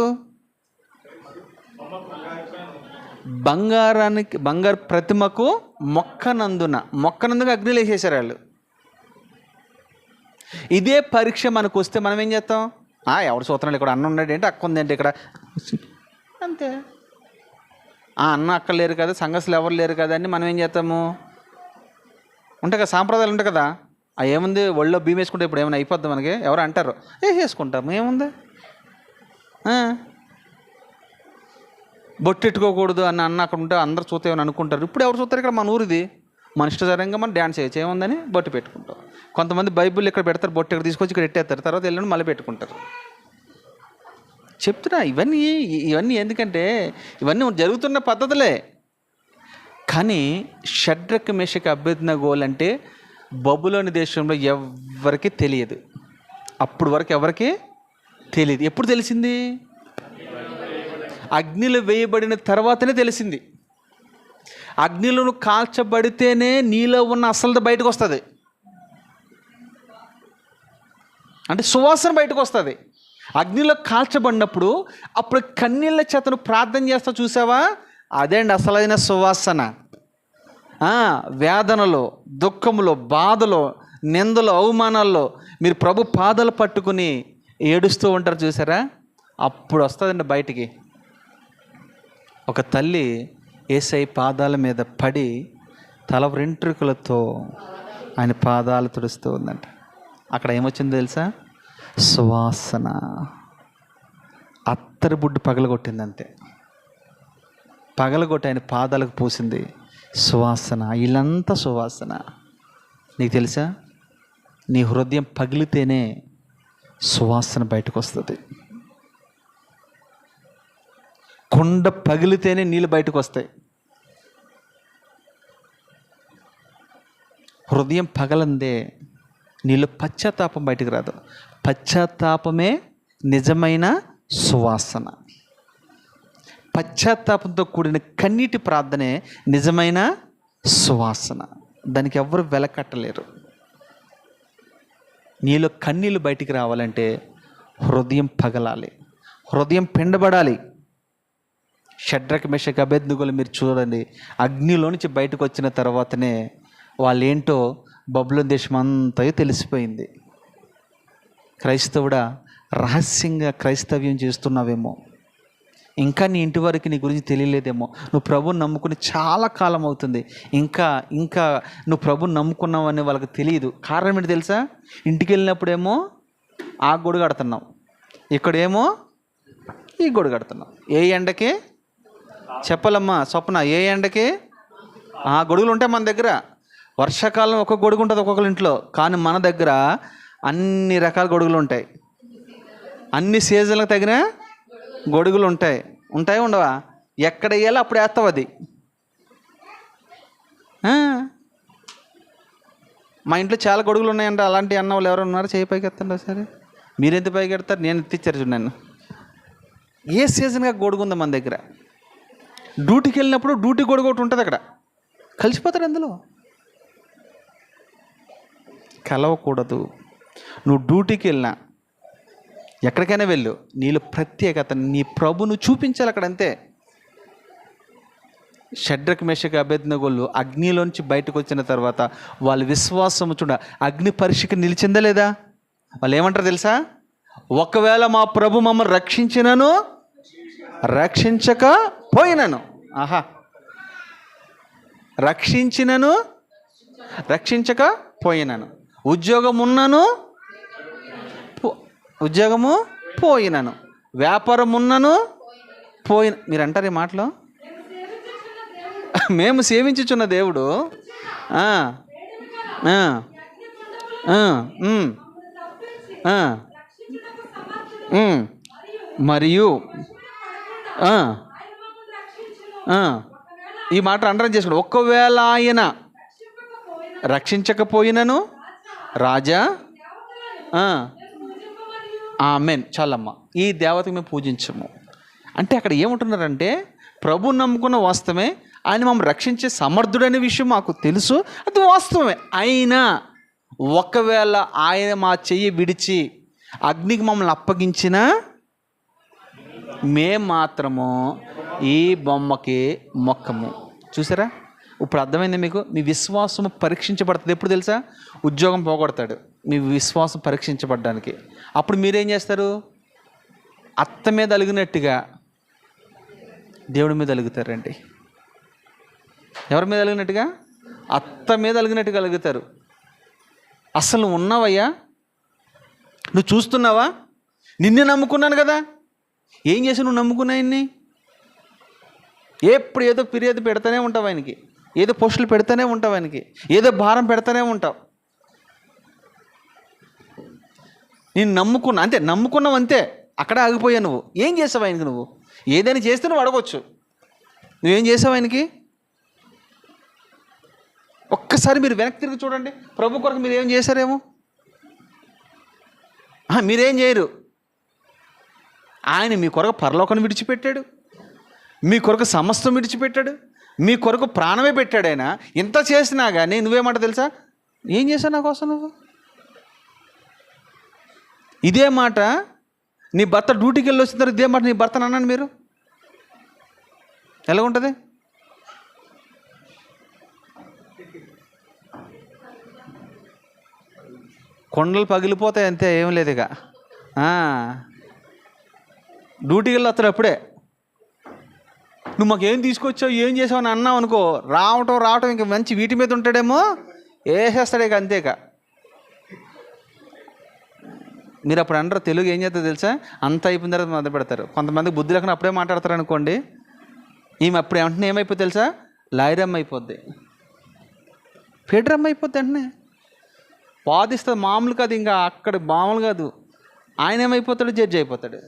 బంగారు ప్రతిమకు మొక్కనందుగా అగ్నిలో వేసేసారు వాళ్ళు. ఇదే పరీక్ష మనకు వస్తే మనం ఏం చేస్తాం? ఎవరు చూస్తున్నాడు, ఇక్కడ అన్న ఉన్నాడు ఏంటి, అక్క ఉందేంటి ఇక్కడ, అంతే. అన్న అక్క లేరు కదా, సంఘస్థులు ఎవరు లేరు కదా అని మనం ఏం చేస్తాము? ఉంటాయి కదా సాంప్రదాయాలు, ఉంటాయి కదా. ఏముంది ఒళ్ళో బియ్యం వేసుకుంటే ఇప్పుడు ఏమైనా అయిపోద్ది మనకి, ఎవరు అంటారు, వేసుకుంటాము, ఏముంది. బొట్టెట్టుకోకూడదు అన్న అక్కడ ఉంటే అందరు చూస్తే ఏమని అనుకుంటారు. ఇప్పుడు ఎవరు చూస్తారు? ఇక్కడ మన ఊరిది, మన ఇష్టసరంగా మనం డ్యాన్స్ చేయొచ్చు, ఏముందని బొట్టు పెట్టుకుంటాం. కొంతమంది బైబిల్ ఇక్కడ పెడతారు, బొట్టు ఇక్కడ తీసుకొచ్చి ఇక్కడ పెట్టేస్తారు, తర్వాత వెళ్ళండి మళ్ళీ పెట్టుకుంటారు. చెప్తున్నా ఇవన్నీ ఎందుకంటే ఇవన్నీ జరుగుతున్న పద్ధతులే. కానీ షడ్రక్ మేషక్ అబేద్నెగోలు అంటే బబులోని దేశంలో ఎవరికి తెలియదు. అప్పుడు వరకు ఎవరికి తెలియదు. ఎప్పుడు తెలిసింది? అగ్నిలో వేయబడిన తర్వాతనే తెలిసింది. అగ్నిలో కాల్చబడితేనే నీలో ఉన్న అసలు బయటకు వస్తుంది, అంటే సువాసన బయటకు వస్తుంది. అగ్నిలో కాల్చబడినప్పుడు అప్పుడు కన్నీళ్ళ చేతను ప్రార్థన చేస్తా, చూసావా? అదే అండి అసలైన సువాసన. వేదనలో, దుఃఖంలో, బాధలో, నిందలో, అవమానాల్లో మీరు ప్రభు పాదాలు పట్టుకుని ఏడుస్తూ ఉంటారు, చూసారా? అప్పుడు వస్తుందండి బయటికి. ఒక తల్లి యేసయ్య పాదాల మీద పడి తల వెంట్రుకలతో ఆయన పాదాలు తుడుస్తూ ఉందంట. అక్కడ ఏమొచ్చిందో తెలుసా? సువాసన. అత్తరి బుడ్డు పగలగొట్టింది అంతే. పగలగొట్టి ఆయన పాదాలకు పూసింది సువాసన. ఇల్లంతా సువాసన. నీకు తెలుసా? నీ హృదయం పగిలితేనే సువాసన బయటకు వస్తుంది. కొండ పగిలితేనే నీళ్ళు బయటకు వస్తాయి. హృదయం పగలందే నీళ్ళు పశ్చాత్తాపం బయటకు రాదు. పశ్చాత్తాపమే నిజమైన సువాసన. పశ్చాత్తాపంతో కూడిన కన్నీటి ప్రార్థనే నిజమైన సువాసన. దానికి ఎవరు వెలకట్టలేరు. నీలో కన్నీళ్ళు బయటికి రావాలంటే హృదయం పగలాలి, హృదయం పిండబడాలి. షడ్రక్ మేషక్ అబేద్నెగోలు మీరు చూడండి, అగ్నిలో నుంచి బయటకు వచ్చిన తర్వాతనే వాళ్ళేంటో బబులోను దేశం అంతా తెలిసిపోయింది. క్రైస్తవుడా, రహస్యంగా క్రైస్తవ్యం చేస్తున్నావేమో, ఇంకా నీ ఇంటి వరకు నీ గురించి తెలియలేదేమో. నువ్వు ప్రభుని నమ్ముకుని చాలా కాలం అవుతుంది, ఇంకా నువ్వు ప్రభుని నమ్ముకున్నావు అని వాళ్ళకి తెలియదు. కారణం ఏంటి తెలుసా? ఇంటికి వెళ్ళినప్పుడేమో ఆ గొడుగు కడుతున్నావు, ఇక్కడేమో ఈ గొడుగు కడుతున్నావు. ఏ ఎండకి చెప్పలమ్మా స్వప్న, ఏ ఎండకి ఆ గొడుగులు ఉంటాయి మన దగ్గర. వర్షాకాలం ఒక గొడుగు ఉంటుంది ఒక్కొక్కరి ఇంట్లో, కానీ మన దగ్గర అన్ని రకాల గొడుగులు ఉంటాయి. అన్ని సీజన్లకు తగిన గొడుగులు ఉంటాయి. ఉండవా? ఎక్కడ వేయాలో అప్పుడు వేస్తావు అది. మా ఇంట్లో చాలా గొడుగులు ఉన్నాయంటే అలాంటి అన్న వాళ్ళు ఎవరు ఉన్నారో చేయి పైకి ఎత్తండి సరే. మీరెంత పైకి ఎడతారు? నేను ఎత్తిచ్చారు చూడండి. ఏ సీజన్గా గొడుగు ఉందో మన దగ్గర. డ్యూటీకి వెళ్ళినప్పుడు డ్యూటీ గొడుగు ఒకటి ఉంటుంది, అక్కడ కలిసిపోతారు. అందులో కలవకూడదు. నువ్వు డ్యూటీకి వెళ్ళినా ఎక్కడికైనా వెళ్ళు, నీలో ప్రత్యేకత నీ ప్రభును చూపించాలి అక్కడ, అంతే. షడ్రక్ మేషక్ అబేద్నెగోలు అగ్నిలోంచి బయటకు వచ్చిన తర్వాత వాళ్ళ విశ్వాసం చూడ అగ్ని పరీక్షకి నిలిచిందా లేదా? వాళ్ళు ఏమంటారు తెలుసా? ఒకవేళ మా ప్రభు మమ్మల్ని రక్షించినను రక్షించకపోయినను, రక్షించకపోయినను, ఉద్యోగము పోయినను, వ్యాపారం ఉన్నను పోయిన. మీరు అంటారు ఈ మాటలో, మేము సేవించుచున్న దేవుడు మరియు ఈ మాట అండర్లైన్ చేసుకోండి. ఒకవేళ ఆయన రక్షించకపోయినను రాజా ఆమెన్, చాలమ్మ, ఈ దేవతకు మేము పూజించము అంటే అక్కడ ఏముంటున్నారంటే, ప్రభు నమ్ముకున్న వాస్తవమే, ఆయన మమ్మల్ని రక్షించే సమర్థుడనే విషయం మాకు తెలుసు, అది వాస్తవమే. అయినా ఒకవేళ ఆయన మా చెయ్యి విడిచి అగ్నికి మమ్మల్ని అప్పగించినా మేము మాత్రము ఈ బొమ్మకి మొక్కము. చూసారా? ఇప్పుడు అర్థమైంది మీకు? మీ విశ్వాసము పరీక్షించబడుతుంది ఎప్పుడు తెలుసా? ఉద్యోగం పోగొడతాడు, మీ విశ్వాసం పరీక్షించబడ్డానికి. అప్పుడు మీరేం చేస్తారు? అత్త మీద అలిగినట్టుగా దేవుడి మీద అలుగుతారండి. ఎవరి మీద అలిగినట్టుగా? అత్త మీద అలిగినట్టుగా అలుగుతారు. అసలు నువ్వు ఉన్నావయ్యా, నువ్వు చూస్తున్నావా, నిన్నే నమ్ముకున్నాను కదా, ఏం చేసి నువ్వు నమ్ముకున్నాయన్ని? ఎప్పుడు ఏదో ఫిర్యాదు పెడతానే ఉంటావు ఆయనకి, ఏదో పోస్టులు పెడతానే ఉంటావు ఆయనకి, ఏదో భారం పెడతానే ఉంటావు. నేను నమ్ముకున్నా అంతే, నమ్ముకున్నావు అంతే, అక్కడ ఆగిపోయావు. నువ్వు ఏం చేసావు ఆయనకి? నువ్వు ఏదైనా చేస్తే నువ్వు అడగొచ్చు, నువ్వేం చేసావు ఆయనకి? ఒక్కసారి మీరు వెనక్కి తిరిగి చూడండి. ప్రభు కొరకు మీరు ఏం చేశారేమో. మీరేం చేయరు. ఆయన మీ కొరకు పరలోకం విడిచిపెట్టాడు, మీ కొరకు సమస్తం విడిచిపెట్టాడు, మీ కొరకు ప్రాణమే పెట్టాడు ఆయన. ఇంత చేసినా కానీ నువ్వేమంట తెలుసా? ఏం చేశావు నా కోసం నువ్వు? ఇదే మాట నీ భర్త డ్యూటీకి వెళ్ళి వచ్చిన తర్వాత ఇదే మాట నీ భర్తను అన్నాను మీరు, ఎలా ఉంటుంది? కొండలు పగిలిపోతాయి అంతే, ఏం లేదు ఇక. డ్యూటీకి వెళ్ళి వస్తాడు అప్పుడే. నువ్వు మాకు ఏం తీసుకొచ్చావు, ఏం చేసావు అని అన్నావు అనుకో, రావటం ఇంక మంచి వీటి మీద ఉంటాడేమో, వేసేస్తాడు ఇక అంతే. ఇక మీరు అప్పుడు అంటారు, తెలుగు ఏం చేస్తుందో తెలుసా, అంత అయిపోయిన తర్వాత మొదలు పెడతారు. కొంతమంది బుద్ధి లేకుండా అప్పుడే మాట్లాడతారు అనుకోండి, ఈమె అప్పుడు వెంటనే ఏమైపోతుంది తెలుసా, లాయరమ్మ అయిపోద్ది, ఫెడరమ్మ అయిపోద్ది. వెంటనే వాదిస్తుంది, మామూలు కాదు, ఇంకా అక్కడ మామూలు కాదు. ఆయన ఏమైపోతాడు, జడ్జి అయిపోతాడు.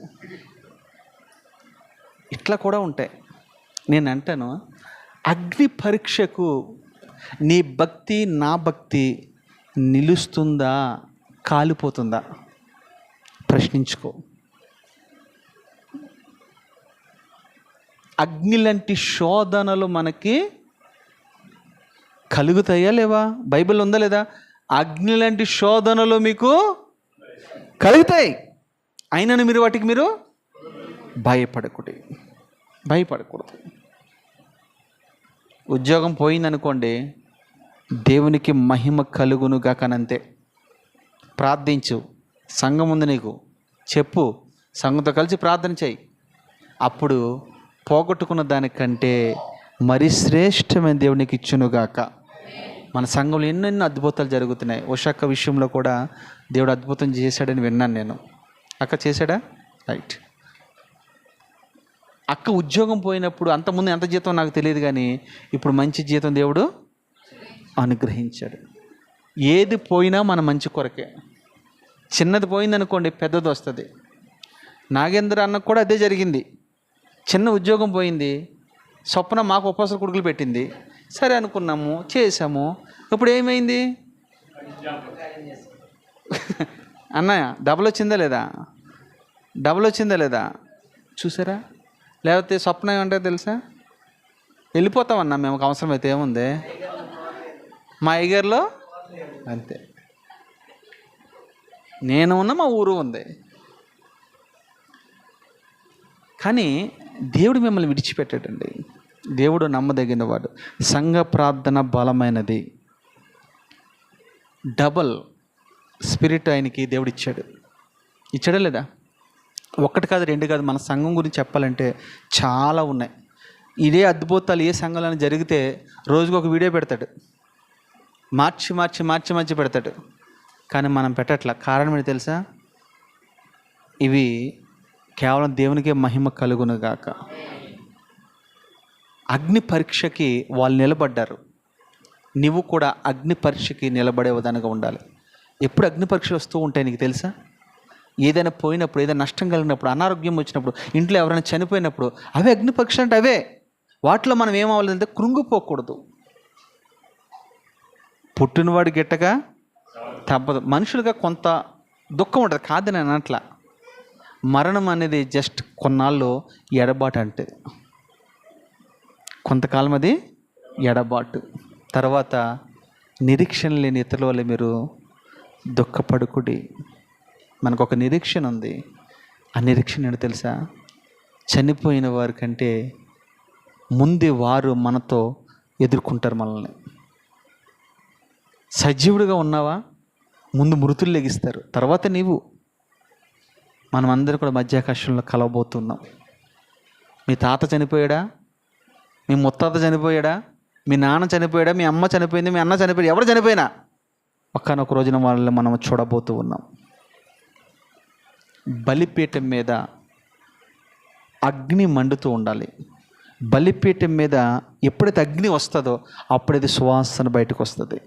ఇట్లా కూడా ఉంటాయి. నేను అంటాను, అగ్ని పరీక్షకు నీ భక్తి నా భక్తి నిలుస్తుందా, కాలిపోతుందా? ప్రశ్నించుకో. అగ్ని లాంటి శోధనలు మనకి కలుగుతాయా లేవా? బైబిల్ ఉందా లేదా? అగ్ని లాంటి శోధనలు మీకు కలుగుతాయి, అయినను మీరు వాటికి మీరు భయపడకూడదు. ఉద్యోగం పోయిందనుకోండి, దేవునికి మహిమ కలుగునుగా కనంతే. ప్రార్థించు, సంఘం ఉంది నీకు, చెప్పు, సంఘంతో కలిసి ప్రార్థన చేయి. అప్పుడు పోగొట్టుకున్న దానికంటే మరి శ్రేష్టమైన దేవునికి ఇచ్చునుగాక. మన సంఘంలో ఎన్నెన్నో అద్భుతాలు జరుగుతున్నాయి. ఉషక్క విషయంలో కూడా దేవుడు అద్భుతం చేశాడని విన్నాను నేను. అక్క చేశాడా? రైట్. అక్క ఉద్యోగం పోయినప్పుడు అంతకుముందు ఎంత జీతం నాకు తెలియదు, కానీ ఇప్పుడు మంచి జీతం దేవుడు అనుగ్రహించాడు. ఏది పోయినా మన మంచి కొరకే. చిన్నది పోయిందనుకోండి, పెద్దది వస్తుంది. నాగేంద్ర అన్నకు కూడా అదే జరిగింది. చిన్న ఉద్యోగం పోయింది, స్వప్న మాకు ఉపవాస కొడుకులు పెట్టింది, సరే అనుకున్నాము, చేసాము. ఇప్పుడు ఏమైంది అన్నయ్య? డబుల్ వచ్చిందా లేదా? చూసారా? లేకపోతే స్వప్న ఏమంటే తెలుసా, వెళ్ళిపోతామన్నా మేము, అవసరమైతే ఏముంది, మా అయ్యగారిలో అంతే, నేను ఉన్న మా ఊరు ఉంది. కానీ దేవుడు మిమ్మల్ని విడిచిపెట్టాడండి. దేవుడు నమ్మదగినవాడు. సంఘ ప్రార్థన బలమైనది. డబల్ స్పిరిట్ ఆయనకి దేవుడు ఇచ్చాడా లేదా? ఒక్కటి కాదు, రెండు కాదు. మన సంఘం గురించి చెప్పాలంటే చాలా ఉన్నాయి. ఇదే అద్భుతాలు ఏ సంఘంలో జరిగితే రోజుకు ఒక వీడియో పెడతాడు, మార్చి పెడతాడు. కానీ మనం పెట్టట్లా. కారణం ఏంటి తెలుసా? ఇవి కేవలం దేవునికే మహిమ కలుగునుగాక. అగ్ని పరీక్షకి వాళ్ళు నిలబడ్డారు. నువ్వు కూడా అగ్ని పరీక్షకి నిలబడే విధానంగా ఉండాలి. ఎప్పుడు అగ్ని పరీక్షలు వస్తూ ఉంటాయి నీకు తెలుసా? ఏదైనా పోయినప్పుడు, ఏదైనా నష్టం కలిగినప్పుడు, అనారోగ్యం వచ్చినప్పుడు, ఇంట్లో ఎవరైనా చనిపోయినప్పుడు, అవే అగ్ని పరీక్షలు అంటే అవే. వాటిలో మనం ఏమవ్వాలంటే కృంగిపోకూడదు. పుట్టినవాడు గిట్టగా తప్పదు. మనుషులుగా కొంత దుఃఖం ఉంటుంది, కాదు నేను అట్లా. మరణం అనేది జస్ట్ కొన్నాళ్ళు ఎడబాటు అంటే, కొంతకాలం అది ఎడబాటు. తర్వాత నిరీక్షణ లేని ఇతరుల వల్ల మీరు దుఃఖపడుకుడి. మనకు ఒక నిరీక్షణ ఉంది. ఆ నిరీక్షణ ఏంటో తెలుసా? చనిపోయిన వారి కంటే ముందే వారు మనతో ఎదుర్కొంటారు మనల్ని. సజీవుడిగా ఉన్నావా? ముందు మృతులు లెగిస్తారు, తర్వాత నీవు. మనం అందరం కూడా మధ్యాకాశంలో కలవబోతున్నాం. మీ తాత చనిపోయాడా? మీ ముత్తాత చనిపోయాడా? మీ నాన్న చనిపోయాడా? మీ అమ్మ చనిపోయింది? మీ అన్న చనిపోయాడు? ఎవరు చనిపోయినా ఒక్కనొక రోజున వాళ్ళని మనం చూడబోతూ ఉన్నాం. బలిపీఠం మీద అగ్ని మండుతూ ఉండాలి. బలిపీఠం మీద ఎప్పుడైతే అగ్ని వస్తుందో అప్పుడైతే సువాసన బయటకు వస్తుంది.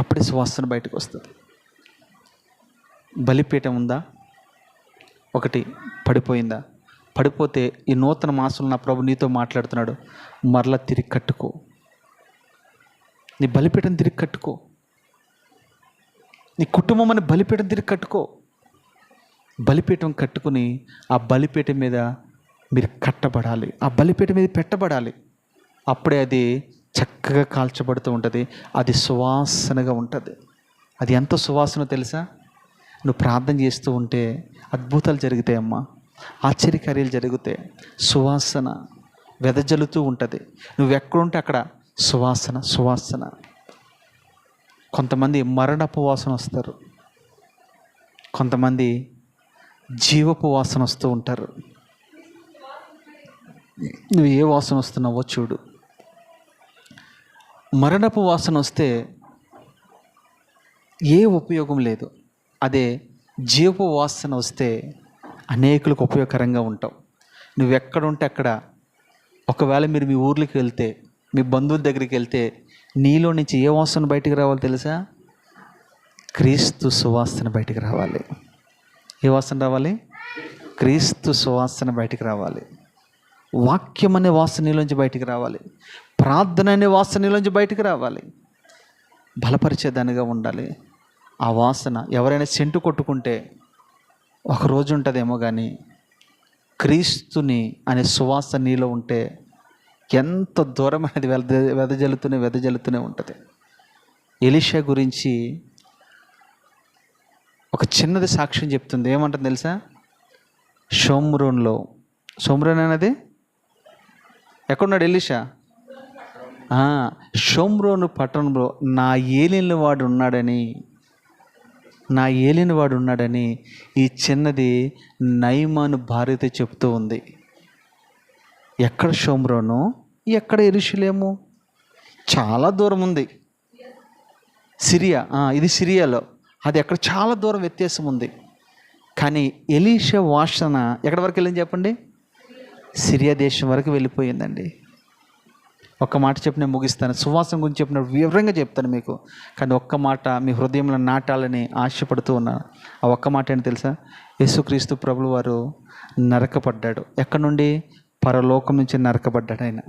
అప్పుడే సువాసన బయటకు వస్తుంది. బలిపీఠం ఉందా? ఒకటి పడిపోయిందా? పడిపోతే ఈ నూతన మాసంలో నా ప్రభు నీతో మాట్లాడుతున్నాడు, మరలా తిరిగి కట్టుకో. నీ బలిపీఠం తిరిగి కట్టుకో. నీ కుటుంబం అని బలిపీఠం తిరిగి కట్టుకో. బలిపీఠం కట్టుకుని ఆ బలిపీఠం మీద మీరు కట్టబడాలి. ఆ బలిపీఠం మీద పెట్టబడాలి. అప్పుడే అది చక్కగా కాల్చబడుతూ ఉంటుంది. అది సువాసనగా ఉంటుంది. అది ఎంత సువాసన తెలుసా? నువ్వు ప్రార్థన చేస్తూ ఉంటే అద్భుతాలు జరుగుతాయమ్మా, ఆశ్చర్యకార్యాలు జరుగుతాయి. సువాసన వెదజల్లుతూ ఉంటుంది. నువ్వు ఎక్కడుంటే అక్కడ సువాసన సువాసన. కొంతమంది మరణపు వాసన వస్తారు, కొంతమంది జీవపు వాసన వస్తూ ఉంటారు. నువ్వు ఏ వాసన వస్తున్నావో చూడు. మరణపు వాసన వస్తే ఏ ఉపయోగం లేదు. అదే జీవపు వాసన వస్తే అనేకులకు ఉపయోగకరంగా ఉంటావు. నువ్వు ఎక్కడుంటే అక్కడ, ఒకవేళ మీరు మీ ఊర్లోకి వెళ్తే, మీ బంధువుల దగ్గరికి వెళ్తే నీలో నుంచి ఏ వాసన బయటికి రావాలి తెలుసా? క్రీస్తు సువాసన బయటికి రావాలి. ఏ వాసన రావాలి? క్రీస్తు సువాసన బయటికి రావాలి. వాక్యం అనే వాసన నీలోంచి బయటికి రావాలి. ప్రార్థన అనే వాసన నీలోంచి బయటికి రావాలి. బలపరిచేదానిగా ఉండాలి. ఆ వాసన ఎవరైనా సెంటు కొట్టుకుంటే ఒక రోజు ఉంటుందేమో, కానీ క్రీస్తుని అనే సువాసన నీలో ఉంటే ఎంత దూరం అనేది వెదజల్లుతూనే ఉంటుంది. ఎలీషా గురించి ఒక చిన్నది సాక్ష్యం చెప్తుంది. ఏమంటుంది తెలుసా? షోమ్రోన్ అనేది ఎక్కడున్నాడు ఎలీషా? షోమ్రోను పట్టణంలో నా ఏలినవాడు ఉన్నాడని ఈ చిన్నది నయమాను భార్యతో చెప్తూ ఉంది. ఎక్కడ షోమ్రోను, ఎక్కడ యెరూషలేము? చాలా దూరం ఉంది. సిరియా, ఇది సిరియాలో, అది ఎక్కడ చాలా దూరం వ్యత్యాసం ఉంది. కానీ ఎలీషా వాసన ఎక్కడి వరకు వెళ్ళింది చెప్పండి? సిరియా దేశం వరకు వెళ్ళిపోయిందండి. ఒక్క మాట చెప్పి నేను ముగిస్తాను. సువాసన గురించి చెప్పిన వివరంగా చెప్తాను మీకు. కానీ ఒక్క మాట మీ హృదయంలో నాటాలని ఆశపడుతూ ఉన్నాను. ఆ ఒక్క మాట ఏంటి తెలుసా? యేసుక్రీస్తు ప్రభువు వారు నరకబడ్డాడు. ఎక్కడి నుండి? పరలోకం నుంచి నరకబడ్డాడు. ఆయన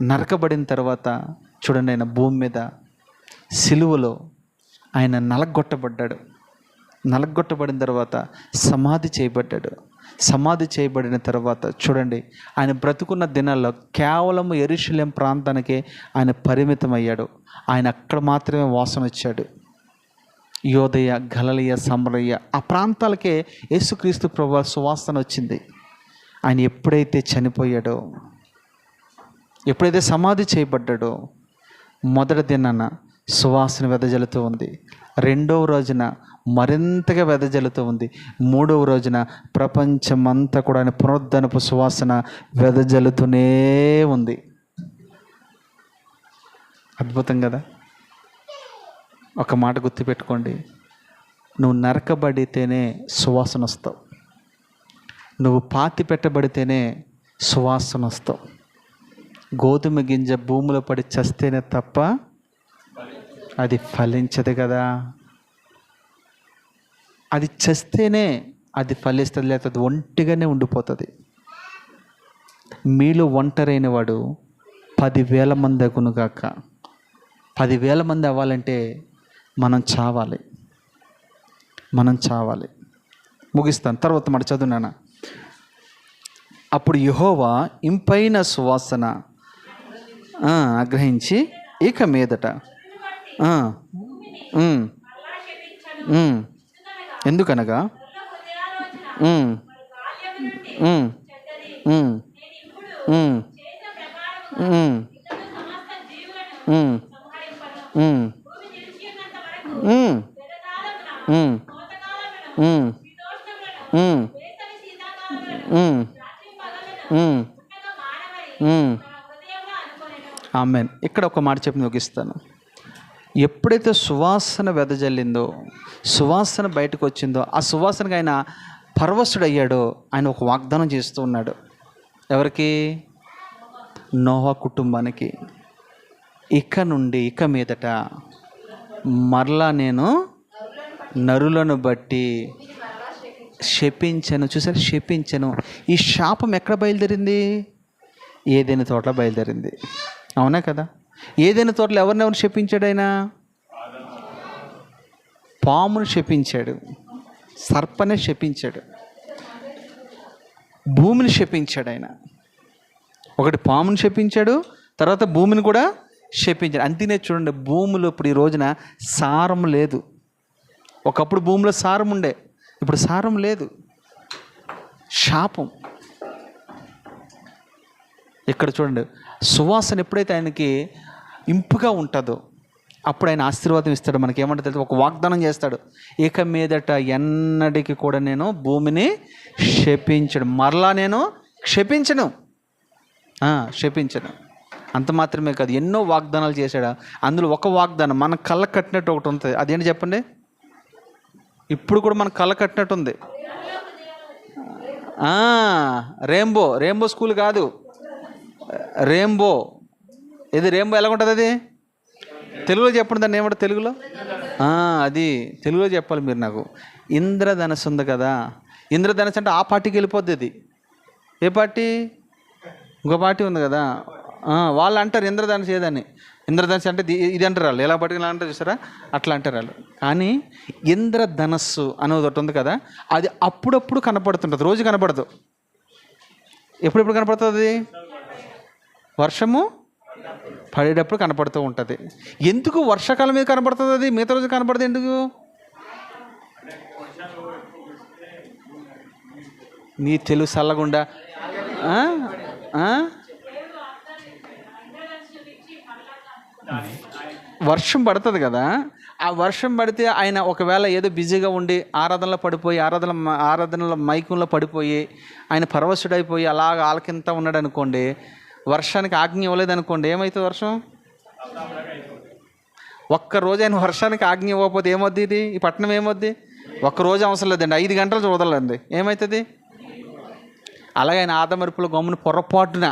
నరకబడిన తర్వాత చూడండి, ఆయన భూమి మీద సిలువలో ఆయన నలగొట్టబడిన తర్వాత సమాధి చేయబడిన తర్వాత చూడండి, ఆయన బ్రతుకున్న దినాల్లో కేవలం యెరూషలేం ప్రాంతానికే ఆయన పరిమితం అయ్యాడు. ఆయన అక్కడ మాత్రమే వాసన వచ్చాడు. యోదయ, గలిలయ, సమరయ ఆ ప్రాంతాలకే యేసుక్రీస్తు ప్రభువు సువాసన వచ్చింది. ఆయన ఎప్పుడైతే చనిపోయాడో, ఎప్పుడైతే సమాధి చేయబడ్డాడో, మొదటి దినాన సువాసన వెదజల్లుతూ ఉంది. రెండవ రోజున మరింతగా వెదజల్లుతూ ఉంది. మూడవ రోజున ప్రపంచమంతా కూడా ఆయన పునరుద్ధరణపు సువాసన వెదజల్లుతూనే ఉంది. అద్భుతం కదా? ఒక మాట గుర్తుపెట్టుకోండి, నువ్వు నరకబడితేనే సువాసన వస్తావు. నువ్వు పాతి పెట్టబడితేనే సువాసన వస్తావు. గోధుమ గింజ భూమిలో పడి చస్తేనే తప్ప అది ఫలించదు కదా. అది చస్తేనే అది ఫలిస్తుంది, లేకపోతే అది ఒంటిగానే ఉండిపోతుంది. మీలో ఒంటరైన వాడు 10,000 మంది అగునుగాక. 10,000 మంది అవ్వాలంటే మనం చావాలి. ముగిస్తాను, తర్వాత మాట చదువునానా. అప్పుడు యెహోవా ఇంపైన సువాసన ఆగ్రహించి ఇక మీదట ఎందుకనగా ఆమేన్. ఇక్కడ ఒక మాట చెప్పి ముగిస్తాను. ఎప్పుడైతే సువాసన వెదజల్లిందో, సువాసన బయటకు వచ్చిందో, ఆ సువాసనకి ఆయన పరవశుడయ్యాడో, ఆయన ఒక వాగ్దానం చేస్తూ ఉన్నాడు. ఎవరికి? నోహా కుటుంబానికి. ఇక మీదట మరలా నేను నరులను బట్టి శపించను. చూసారు, శపించను. ఈ శాపం ఎక్కడ బయలుదేరింది? ఏదైనా తోటలో బయలుదేరింది. అవునా కదా? ఏదైనా తోటలో ఎవరినెవరు శపించాడు ఆయన? పామును శపించాడు, సర్పనే శపించాడు, భూమిని శపించాడు ఆయన. ఒకటి పాముని శపించాడు, తర్వాత భూమిని కూడా శపించాడు. అంతేనే చూడండి, భూమిలో ఇప్పుడు ఈ రోజున సారం లేదు. ఒకప్పుడు భూమిలో సారం ఉండే, ఇప్పుడు సారం లేదు. శాపం. ఇక్కడ చూడండి, సువాసన ఎప్పుడైతే ఆయనకి ఇంపుగా ఉంటుందో అప్పుడు ఆయన ఆశీర్వాదం ఇస్తాడు. మనకి ఏమంటే తెలుసు, ఒక వాగ్దానం చేస్తాడు. ఇక మీదట ఎన్నటికి కూడా నేను భూమిని శపించను, మరలా నేను క్షపించను. అంత మాత్రమే కాదు, ఎన్నో వాగ్దానాలు చేశాడు. అందులో ఒక వాగ్దానం మన కళ్ళ కట్టినట్టు ఒకటి ఉంటుంది. అదేంటి చెప్పండి? ఇప్పుడు కూడా మన కళ్ళ కట్టినట్టు ఉంది. రెయిన్బో స్కూల్ కాదు, రెయిన్బో. ఇది రెయిన్బో ఎలా ఉంటుంది? అది తెలుగులో చెప్పండి, దాన్ని ఏమంటారు తెలుగులో? అది తెలుగులో చెప్పాలి మీరు నాకు. ఇంద్రధనస్సు ఉంది కదా, ఇంద్రధనస్సు అంటే ఆ పార్టీకి వెళ్ళిపోద్ది. అది ఏ పార్టీ? ఇంకో పార్టీ ఉంది కదా, వాళ్ళు అంటారు ఇంద్రధనస్సు ఏదని. ఇంద్రధనస్సు అంటే ఇది అంటారు వాళ్ళు. ఎలా పట్టుకుని అంటారు చూసారా, అట్లా అంటారు వాళ్ళు. కానీ ఇంద్రధనస్సు అనేది ఒకటి ఉంది కదా, అది అప్పుడప్పుడు కనపడుతుంటుంది, రోజు కనపడదు. ఎప్పుడెప్పుడు కనపడుతుంది? అది వర్షము పడేటప్పుడు కనపడుతూ ఉంటుంది. ఎందుకు వర్షాకాలం మీద కనపడుతుంది? అది మిగతా రోజు కనపడుతుంది ఎందుకు? నీ తెలుగు చల్లగుండా వర్షం పడుతుంది కదా, ఆ వర్షం పడితే ఆయన ఒకవేళ ఏదో బిజీగా ఉండి ఆరాధనలో పడిపోయి, ఆరాధనలో మైకంలో పడిపోయి ఆయన పరవశుడైపోయి అలాగ ఆలకింత ఉన్నాడు అనుకోండి, వర్షానికి ఆజ్ఞ ఇవ్వలేదు అనుకోండి, ఏమవుతుంది? వర్షం ఒక్కరోజు ఆయన వర్షానికి ఆజ్ఞ ఇవ్వకపోతే ఏమొద్ది? ఇది ఈ పట్టణం ఏమొద్ది? ఒక్కరోజు అవసరం లేదండి, 5 గంటలు చూడాలండి, ఏమవుతుంది? అలాగే ఆయన ఆదమరుపులో గమ్మున పొరపాటున,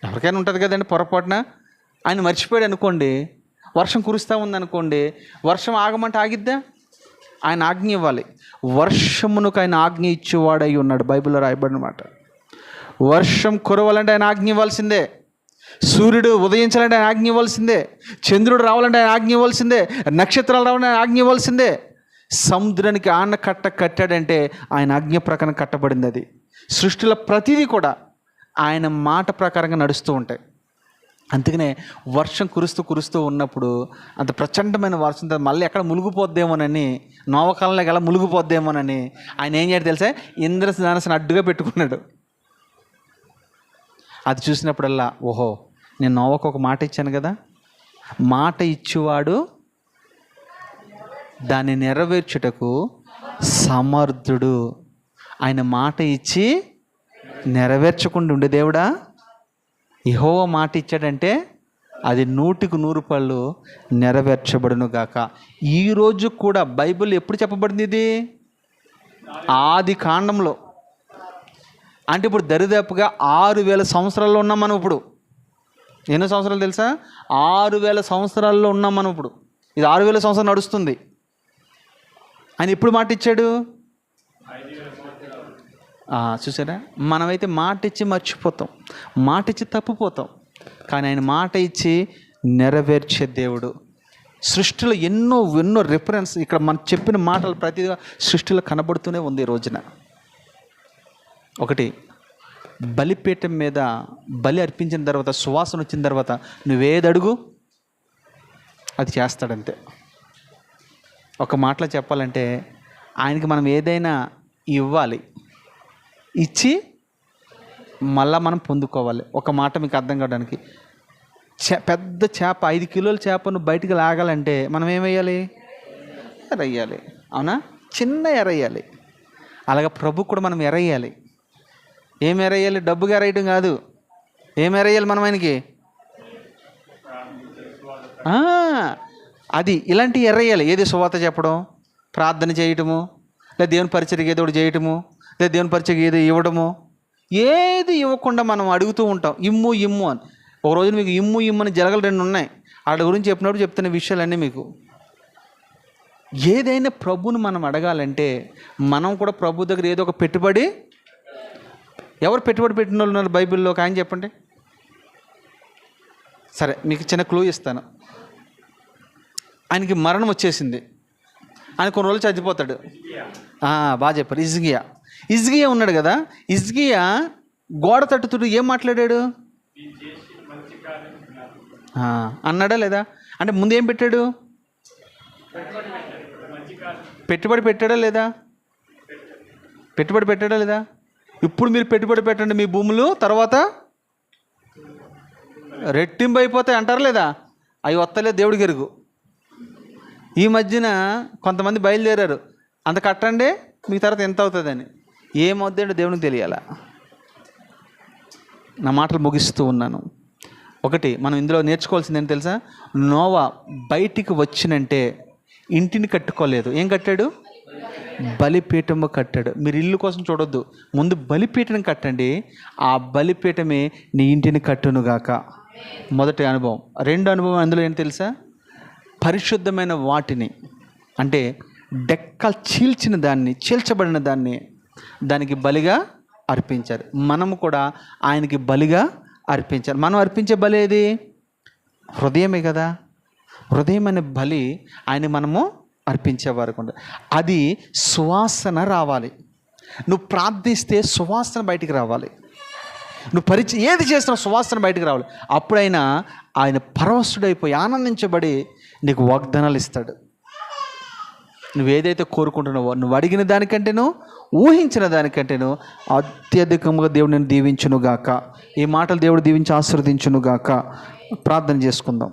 ఎవరికైనా ఉంటుంది కదండి పొరపాటున, ఆయన మర్చిపోయాడు అనుకోండి, వర్షం కురుస్తూ ఉందనుకోండి, వర్షం ఆగమంటే ఆగిద్దా? ఆయన ఆజ్ఞ ఇవ్వాలి. వర్షమునకు ఆయన ఆజ్ఞ ఇచ్చేవాడై ఉన్నాడు. బైబిల్లో రాయబడిన మాట. వర్షం కురవాలంటే ఆయన ఆజ్ఞ ఇవ్వాల్సిందే. సూర్యుడు ఉదయించాలంటే ఆయన ఆజ్ఞ ఇవ్వాల్సిందే. చంద్రుడు రావాలంటే ఆయన ఆజ్ఞ ఇవ్వాల్సిందే. నక్షత్రాలు రావాలంటే ఆయన ఆజ్ఞ ఇవ్వాల్సిందే. సముద్రానికి ఆనకట్ట కట్టాడంటే ఆయన ఆజ్ఞ ప్రకారం కట్టబడింది. అది సృష్టిలో ప్రతిదీ కూడా ఆయన మాట ప్రకారంగా నడుస్తూ ఉంటాయి. అందుకనే వర్షం కురుస్తూ ఉన్నప్పుడు అంత ప్రచండమైన వర్షం మళ్ళీ ఎక్కడ మునిగిపోద్దేమోనని, నోవకాలంలోకి ఎలా మునిగిపోద్దేమోనని ఆయన ఏం చేయడం తెలుసా? ఇంద్రధనస్సుని అడ్డుగా పెట్టుకున్నాడు. అది చూసినప్పుడల్లా, ఓహో, నేను నోవకు ఒక మాట ఇచ్చాను కదా, మాట ఇచ్చేవాడు దాన్ని నెరవేర్చుటకు సమర్థుడు. ఆయన మాట ఇచ్చి నెరవేర్చకుండా ఉండే దేవుడా? యెహోవా మాట ఇచ్చాడంటే అది 100కి 100 నెరవేర్చబడును గాక. ఈరోజు కూడా బైబిల్ ఎప్పుడు చెప్పబడింది? ఇది ఆది కాండంలో. అంటే ఇప్పుడు దరిదాపుగా 6000 సంవత్సరాల్లో ఉన్నాం మనం. ఇప్పుడు ఎన్నో సంవత్సరాలు తెలుసా? 6000 సంవత్సరాల్లో ఉన్నాం మనం ఇప్పుడు. ఇది 6000 సంవత్సరాలు నడుస్తుంది. ఆయన ఎప్పుడు మాట ఇచ్చాడు? చూసారా, మనమైతే మాట ఇచ్చి మర్చిపోతాం, మాట ఇచ్చి తప్పిపోతాం. కానీ ఆయన మాట ఇచ్చి నెరవేర్చే దేవుడు. సృష్టిలో ఎన్నో రిఫరెన్స్ ఇక్కడ మనం చెప్పిన మాటలు ప్రతిగా సృష్టిలో కనబడుతూనే ఉంది ఈ రోజున. ఒకటి, బలిపీఠం మీద బలి అర్పించిన తర్వాత, సువాసన వచ్చిన తర్వాత నువ్వేది అడుగు అది చేస్తాడంతే. ఒక మాటలో చెప్పాలంటే ఆయనకి మనం ఏదైనా ఇవ్వాలి, ఇచ్చి మళ్ళా మనం పొందుకోవాలి. ఒక మాట మీకు అర్థం కావడానికి, పెద్ద చేప 5 కిలోల చేపను బయటికి లాగాలంటే మనం ఏమేయాలి? ఎరయ్యాలి. అవునా? చిన్న ఎరయ్యాలి. అలాగే ప్రభు కూడా మనం ఎరయ్యాలి. ఏం ఎరేయాలి? డబ్బుగా ఎరేయటం కాదు. ఏం ఎరేయాలి మనం ఆయనకి? అది ఇలాంటివి ఎర్రయ్యాలి. ఏది? సువార్త చెప్పడం, ప్రార్థన చేయటము, లేదా దేవుని పరిచర్యకి ఏదో ఒకటి చేయటము, లేదా దేవుని పరిచర్యకి ఏదో ఇవ్వడము. ఏది ఇవ్వకుండా మనం అడుగుతూ ఉంటాం ఇమ్ము ఇమ్ము అని. ఒక రోజు మీకు ఇమ్ము ఇమ్ము అని జరగలు 2 ఉన్నాయి. వాటి గురించి చెప్పినప్పుడు చెప్తున్న విషయాలన్నీ మీకు. ఏదైనా ప్రభుని మనం అడగాలంటే మనం కూడా ప్రభు దగ్గర ఏదో ఒక పెట్టుబడి. ఎవరు పెట్టుబడి పెట్టిన వాళ్ళు ఉన్నారు బైబిల్లో? ఒక ఆయన చెప్పండి. సరే, మీకు చిన్న క్లూ ఇస్తాను. ఆయనకి మరణం వచ్చేసింది. ఆయన కొన్ని రోజులు చచ్చిపోతాడు. బాగా చెప్పారు. ఇజ్గియా ఉన్నాడు కదా. ఇజ్గియా గోడ తట్టుతుడు ఏం మాట్లాడాడు? అన్నాడా లేదా? అంటే ముందు ఏం పెట్టాడు? పెట్టుబడి పెట్టాడా లేదా? పెట్టుబడి పెట్టాడా లేదా? ఇప్పుడు మీరు పెట్టుబడి పెట్టండి మీ భూములు, తర్వాత రెట్టింపు అయిపోతాయి అంటారు లేదా? అవి వస్తలేదు, దేవుడికి ఎరుగు. ఈ మధ్యన కొంతమంది బయలుదేరారు, అంత కట్టండి మీ తర్వాత ఎంత అవుతుందని. ఏమవుతుందో దేవునికి తెలియాలా. నా మాటలు ముగిస్తూ ఉన్నాను. ఒకటి మనం ఇందులో నేర్చుకోవాల్సింది ఏంటి తెలుసా? నోవా బయటికి వచ్చినంటే ఇంటిని కట్టుకోలేదు. ఏం కట్టాడు? బలిపీఠము కట్టాడు. మీరు ఇల్లు కోసం చూడొద్దు, ముందు బలిపీఠం కట్టండి. ఆ బలిపీఠమే నీ ఇంటిని కట్టునుగాక. మొదటి అనుభవం. రెండో అనుభవం అందులో ఏంటి తెలుసా? పరిశుద్ధమైన వాటిని, అంటే డెక్కలు చీల్చిన దాన్ని, చీల్చబడిన దాన్ని దానికి బలిగా అర్పించారు. మనము కూడా ఆయనకి బలిగా అర్పించారు. మనం అర్పించే బలి ఏది? హృదయమే కదా. హృదయం అనే బలి ఆయన మనము అర్పించేవారు. అది సువాసన రావాలి. నువ్వు ప్రార్థిస్తే సువాసన బయటికి రావాలి. నువ్వు ఏది చేసినా సువాసన బయటికి రావాలి. అప్పుడైనా ఆయన పరవశుడైపోయి ఆనందించబడి నీకు వాగ్దానాలు ఇస్తాడు. నువ్వు ఏదైతే కోరుకుంటున్నావో, నువ్వు అడిగిన దానికంటేనో ఊహించిన దానికంటేనో అత్యధికంగా దేవుడు నేను దీవించునుగాక. ఈ మాటలు దేవుడు దీవించి ఆశీర్వదించునుగాక. ప్రార్థన చేసుకుందాం.